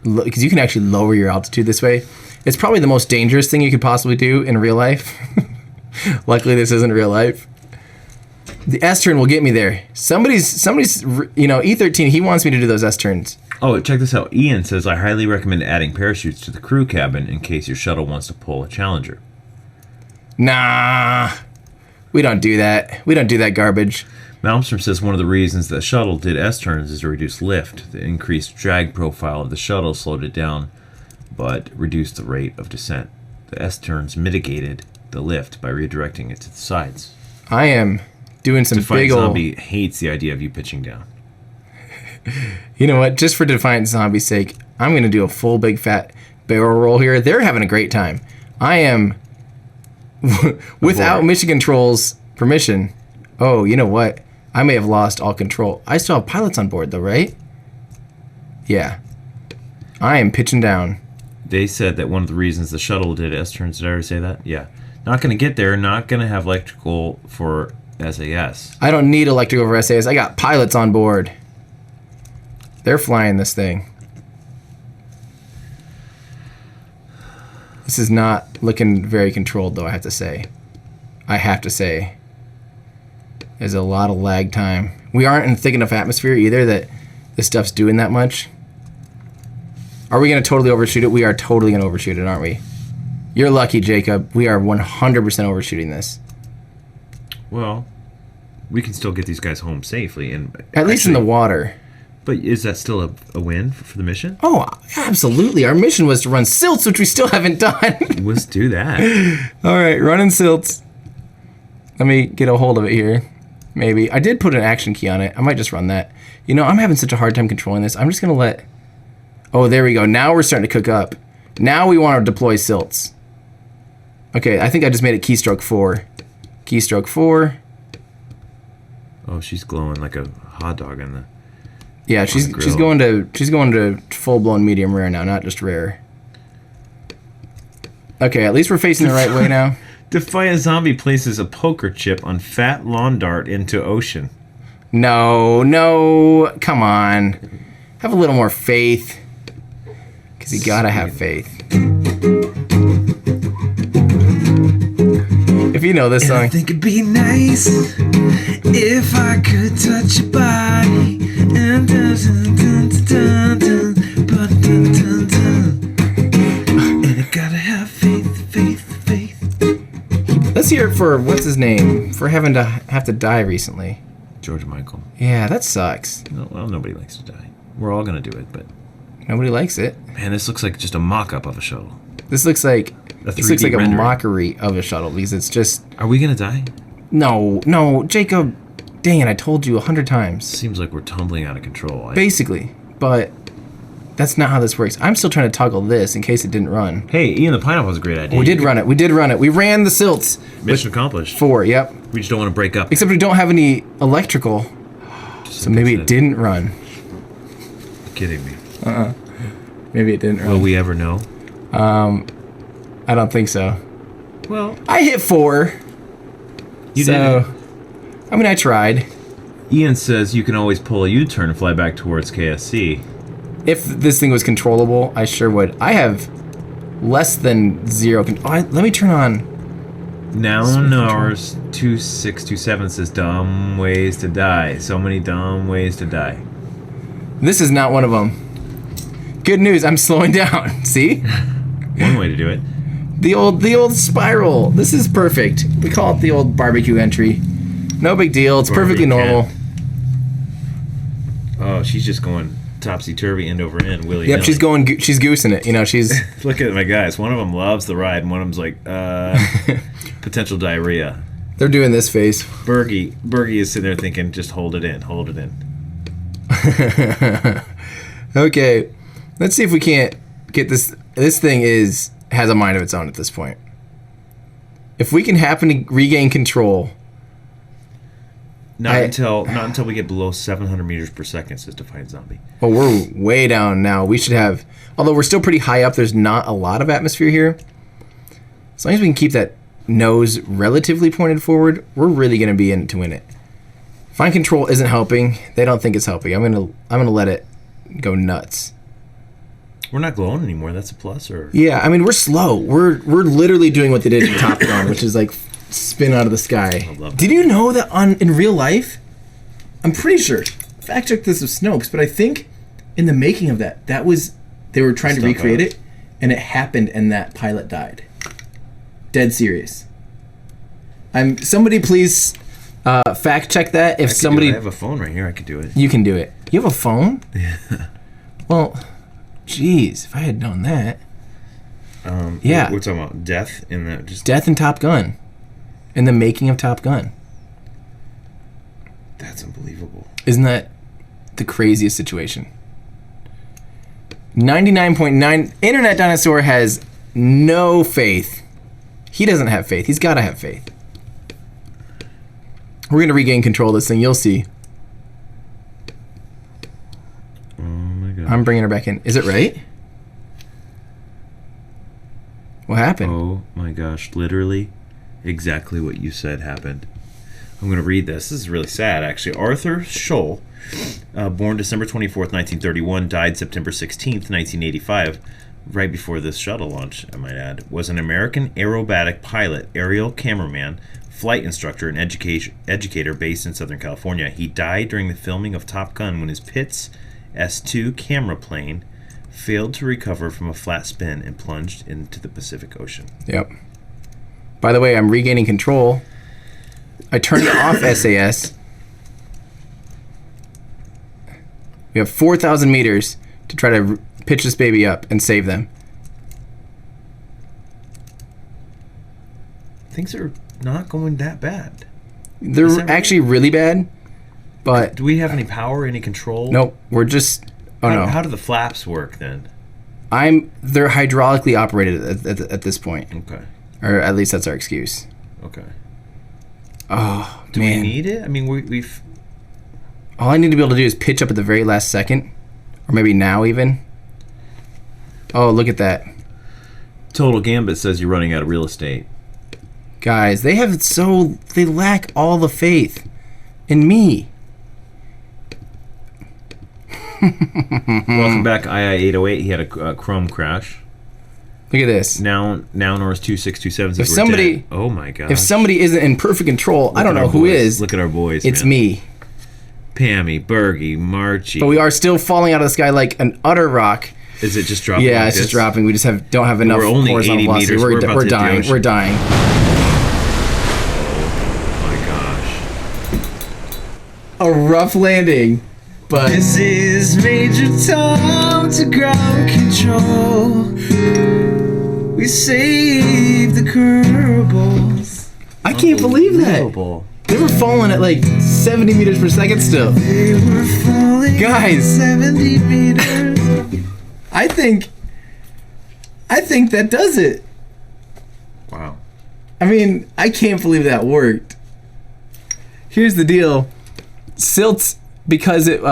Because you can actually lower your altitude this way. It's probably the most dangerous thing you could possibly do in real life. Luckily, this isn't real life. The S-turn will get me there. Somebody's, E13, he wants me to do those S-turns. Oh, check this out. Ian says, I highly recommend adding parachutes to the crew cabin in case your shuttle wants to pull a Challenger. Nah. We don't do that. We don't do that garbage. Malmstrom says one of the reasons the shuttle did S-turns is to reduce lift. The increased drag profile of the shuttle slowed it down, but reduced the rate of descent. The S-turns mitigated the lift by redirecting it to the sides. I am doing some Defiant big ol'... Zombie hates the idea of you pitching down. You know what? Just for Defiant Zombie's sake, I'm going to do a full big fat barrel roll here. They're having a great time. I am, without Mission Control's permission... Oh, you know what? I may have lost all control. I still have pilots on board, though, right? Yeah. I am pitching down. They said that one of the reasons the shuttle did S-turns, did I already say that? Yeah. Not going to get there, not going to have electrical for SAS. I don't need electrical for SAS. I got pilots on board. They're flying this thing. This is not looking very controlled, though, I have to say. There's a lot of lag time. We aren't in thick enough atmosphere either that this stuff's doing that much. Are we going to totally overshoot it? We are totally going to overshoot it, aren't we? You're lucky, Jacob. We are 100% overshooting this. Well, we can still get these guys home safely. And At least in the water. But is that still a win for the mission? Oh, absolutely. Our mission was to run SILTS, which we still haven't done. Let's do that. All right, running SILTS. Let me get a hold of it here. Maybe. I did put an action key on it. I might just run that. You know, I'm having such a hard time controlling this. I'm just going to let... Oh, there we go. Now we're starting to cook up. Now we want to deploy SILTS. Okay, I think I just made it keystroke 4. Keystroke 4. Oh, she's glowing like a hot dog in the... Yeah, she's going to full-blown medium rare now, not just rare. Okay, at least we're facing the right way now. Defiant Zombie places a poker chip on fat lawn dart into ocean. No, come on. Have a little more faith. Because you gotta have faith. If you know this song. I think it'd be nice if I could touch your body. And I gotta have faith. Let's hear it for, what's his name? For having to have to die recently. George Michael. Yeah, that sucks. No, well, nobody likes to die. We're all going to do it, but... Nobody likes it. Man, this looks like just a mock-up of a shuttle. This looks like A 3D a rendering. mockery of a shuttle because it's just... Are we going to die? No, Jacob. Dang it, I told you 100 times. Seems like we're tumbling out of control. Basically, but that's not how this works. I'm still trying to toggle this in case it didn't run. Hey, Ian the Pineapple was a great idea. We did run it. We ran the SILTS. Mission accomplished. 4, yep. We just don't want to break up. Except we don't have any electrical, so maybe it didn't run. You're kidding me. Maybe it didn't run. Will we ever know? I don't think so. Well, I hit 4. you so, did. I mean, I tried. Ian says you can always pull a U-turn and fly back towards KSC. If this thing was controllable, I sure would. I have less than 0 let me turn on... Now ours 2627 says dumb ways to die. So many dumb ways to die. This is not one of them. Good news, I'm slowing down. See? One way to do it. The old spiral. This is perfect. We call it the old barbecue entry. No big deal. It's perfectly normal. Oh, she's just going topsy-turvy, end over end, willy-nilly. Yep, she's goosing it. You know, she's... Look at my guys. One of them loves the ride, and one of them's like, potential diarrhea. They're doing this phase. Bergie is sitting there thinking, just hold it in. Okay, let's see if we can't get this. This thing has a mind of its own at this point. If we can happen to regain control... Not until we get below 700 meters per second, says Defiant Zombie. Well, we're way down now. We should have... Although we're still pretty high up, there's not a lot of atmosphere here. As long as we can keep that nose relatively pointed forward, we're really going to be in it to win it. Fine control isn't helping. They don't think it's helping. I'm gonna let it go nuts. We're not glowing anymore. That's a plus, or... Yeah, I mean, we're slow. We're literally doing what they did in Top Gun, which is like... spin out of the sky. I love that. Did you know that in real life, I'm pretty sure, fact check this with Snopes, but I think in the making of that was, they were trying to recreate it, and it happened and that pilot died. Dead serious. Somebody please fact check that. If somebody, I have a phone right here. I could do it. you can do it. You have a phone? Yeah. Well, geez, if I had known that. Yeah. We're talking about death in the Death in Top Gun, in the making of Top Gun. That's unbelievable. Isn't that the craziest situation? 99.9 Internet Dinosaur has no faith. He doesn't have faith. He's got to have faith. We're going to regain control of this thing. You'll see. Oh my god. I'm bringing her back in. Is it right? What happened? Oh my gosh. Literally exactly what you said happened. I'm going to read this. This is really sad, actually. Arthur Scholl, born December 24th, 1931, died September 16th, 1985, right before this shuttle launch, I might add, was an American aerobatic pilot, aerial cameraman, flight instructor, and educator based in Southern California. He died during the filming of Top Gun when his Pitts S-2 camera plane failed to recover from a flat spin and plunged into the Pacific Ocean. Yep. By the way, I'm regaining control. I turned off SAS. We have 4,000 meters to try to pitch this baby up and save them. Things are not going that bad. They're Is that right? actually really bad, but Do we have any power, any control? nope, we're just... Oh How, no. how do the flaps work then? They're hydraulically operated at this point. Okay. Or at least that's our excuse. Okay. Oh, Do man. we need it? I mean, we've... All I need to be able to do is pitch up at the very last second. Or maybe now even. Oh, look at that. Total Gambit says you're running out of real estate. Guys, they lack all the faith in me. Welcome back, II-808. He had a Chrome crash. Look at this. Now Norris 2627 says If we're somebody- dead. Oh my god. If somebody isn't in perfect control, I don't know who is. Look at our boys. It's man. me. Pammy, Bergie, Marchie. But we are still falling out of the sky like an utter rock. Is it just dropping? Yeah, like it's just this? dropping. We just don't have enough We're only horizontal 80 velocity. meters. We're about We're to hit the dying. ocean. We're dying. Oh my gosh. A rough landing, but This is Major Tom to ground control. We saved the Kerbals. I can't believe that. Unbelievable. They were falling at like 70 meters per second still. They were falling Guys. 70 meters. I think that does it. Wow. I mean, I can't believe that worked. Here's the deal. SILTS, because it,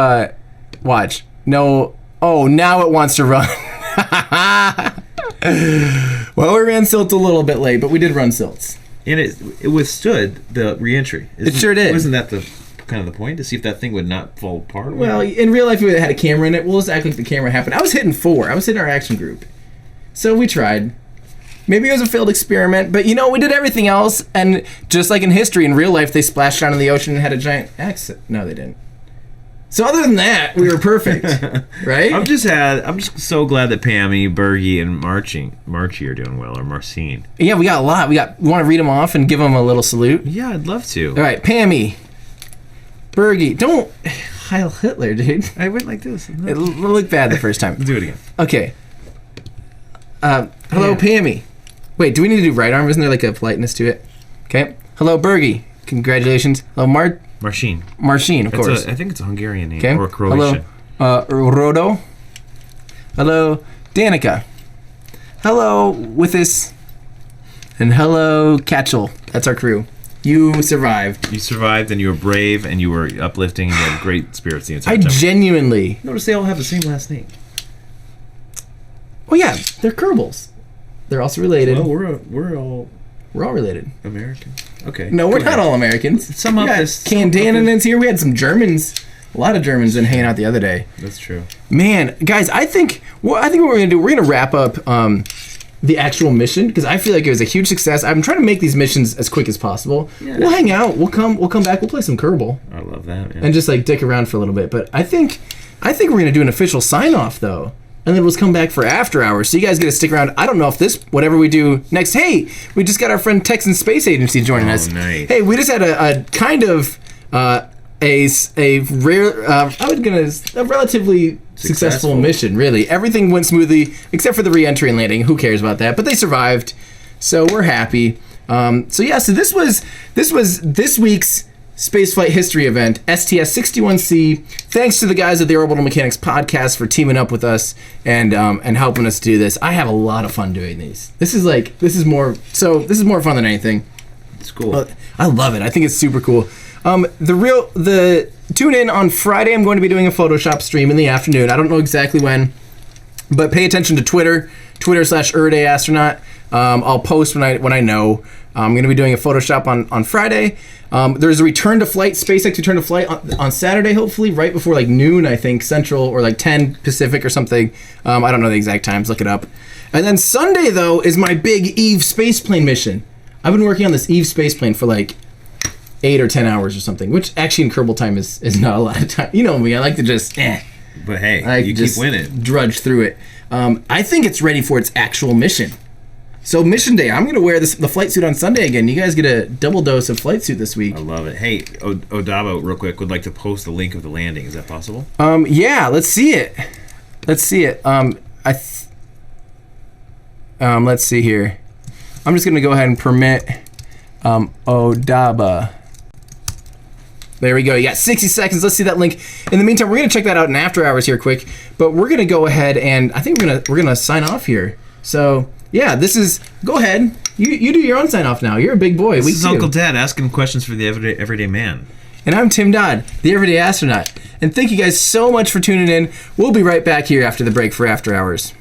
watch. No, oh, now it wants to run. Well, we ran SILTS a little bit late, but we did run SILTS. And it withstood the reentry. It sure did. Wasn't that the kind of the point, to see if that thing would not fall apart? Well, in real life, we had a camera in it. We'll just act like the camera happened. I was hitting 4. I was hitting our action group. So we tried. Maybe it was a failed experiment, but we did everything else, and just like in history, in real life, they splashed down in the ocean and had a giant accident. No, they didn't. So other than that, we were perfect, right? I'm just so glad that Pammy, Bergie, and Marchie are doing well, or Marcine. Yeah, we got a lot. We want to read them off and give them a little salute. Yeah, I'd love to. All right, Pammy, Bergie, don't Heil Hitler, dude. I went like this. It looked bad the first time. Do it again. Okay. Hello, Pammy. Wait, do we need to do right arm? Isn't there like a politeness to it? Okay. Hello, Bergie. Congratulations. Hello, Marcine, of course. I think it's a Hungarian name, Okay. or Croatian. Hello, Rodo. Hello, Danica. Hello, Withis. And hello, Catchell. That's our crew. You survived. You survived, and you were brave, and you were uplifting, and you had great spirits the entire I time. genuinely. Notice they all have the same last name. Oh yeah, they're Kerbals. They're also related. Well, we're all We're all related. American. Okay. No, we're Go not ahead. all Americans. Sum We up got this- Candanans here. We had some Germans. A lot of Germans in hanging out the other day. That's true. Man, guys, I think what we're gonna do, we're gonna wrap up the actual mission because I feel like it was a huge success. I'm trying to make these missions as quick as possible. Yeah. We'll hang out. We'll come back. We'll play some Kerbal I love that, man. and just like dick around for a little bit. But I think we're gonna do an official sign off though. and then we'll come back for after hours. So you guys get to stick around. I don't know if this, whatever we do next. Hey, we just got our friend Texan Space Agency joining us. Nice. Hey, we just had a kind of a rare, a relatively successful mission. Really, everything went smoothly except for the re-entry and landing. Who cares about that? But they survived, so we're happy. So this was this week's Spaceflight History event, STS-61-C. Thanks to the guys at the Orbital Mechanics Podcast for teaming up with us and helping us do this. I have a lot of fun doing these. This is more fun than anything. It's cool. I love it. I think it's super cool. Tune in on Friday. I'm going to be doing a Photoshop stream in the afternoon. I don't know exactly when, but pay attention to Twitter/Day Astronaut. I'll post when I know. I'm going to be doing a Photoshop on Friday. There's a SpaceX return to flight on Saturday, hopefully, right before like noon, I think, Central, or like 10 Pacific or something. I don't know the exact times. Look it up. And then Sunday, though, is my big Eve spaceplane mission. I've been working on this Eve spaceplane for like 8 or 10 hours or something, which actually in Kerbal time is not a lot of time. You know me, I like to just But hey, you keep winning. Drudge through it. I think it's ready for its actual mission. So mission day, I'm going to wear the flight suit on Sunday again. You guys get a double dose of flight suit this week. I love it. Hey, Odabo, real quick, would like to post the link of the landing. Is that possible? Yeah, let's see it. Let's see here. I'm just going to go ahead and permit Odaba. There we go. You got 60 seconds. Let's see that link. In the meantime, we're going to check that out in after hours here quick. But we're going to go ahead and I think we're going to sign off here. So, yeah, go ahead. You do your own sign off now. You're a big boy. This is Uncle Dad asking questions for the everyday man. And I'm Tim Dodd, the Everyday Astronaut. And thank you guys so much for tuning in. We'll be right back here after the break for After Hours.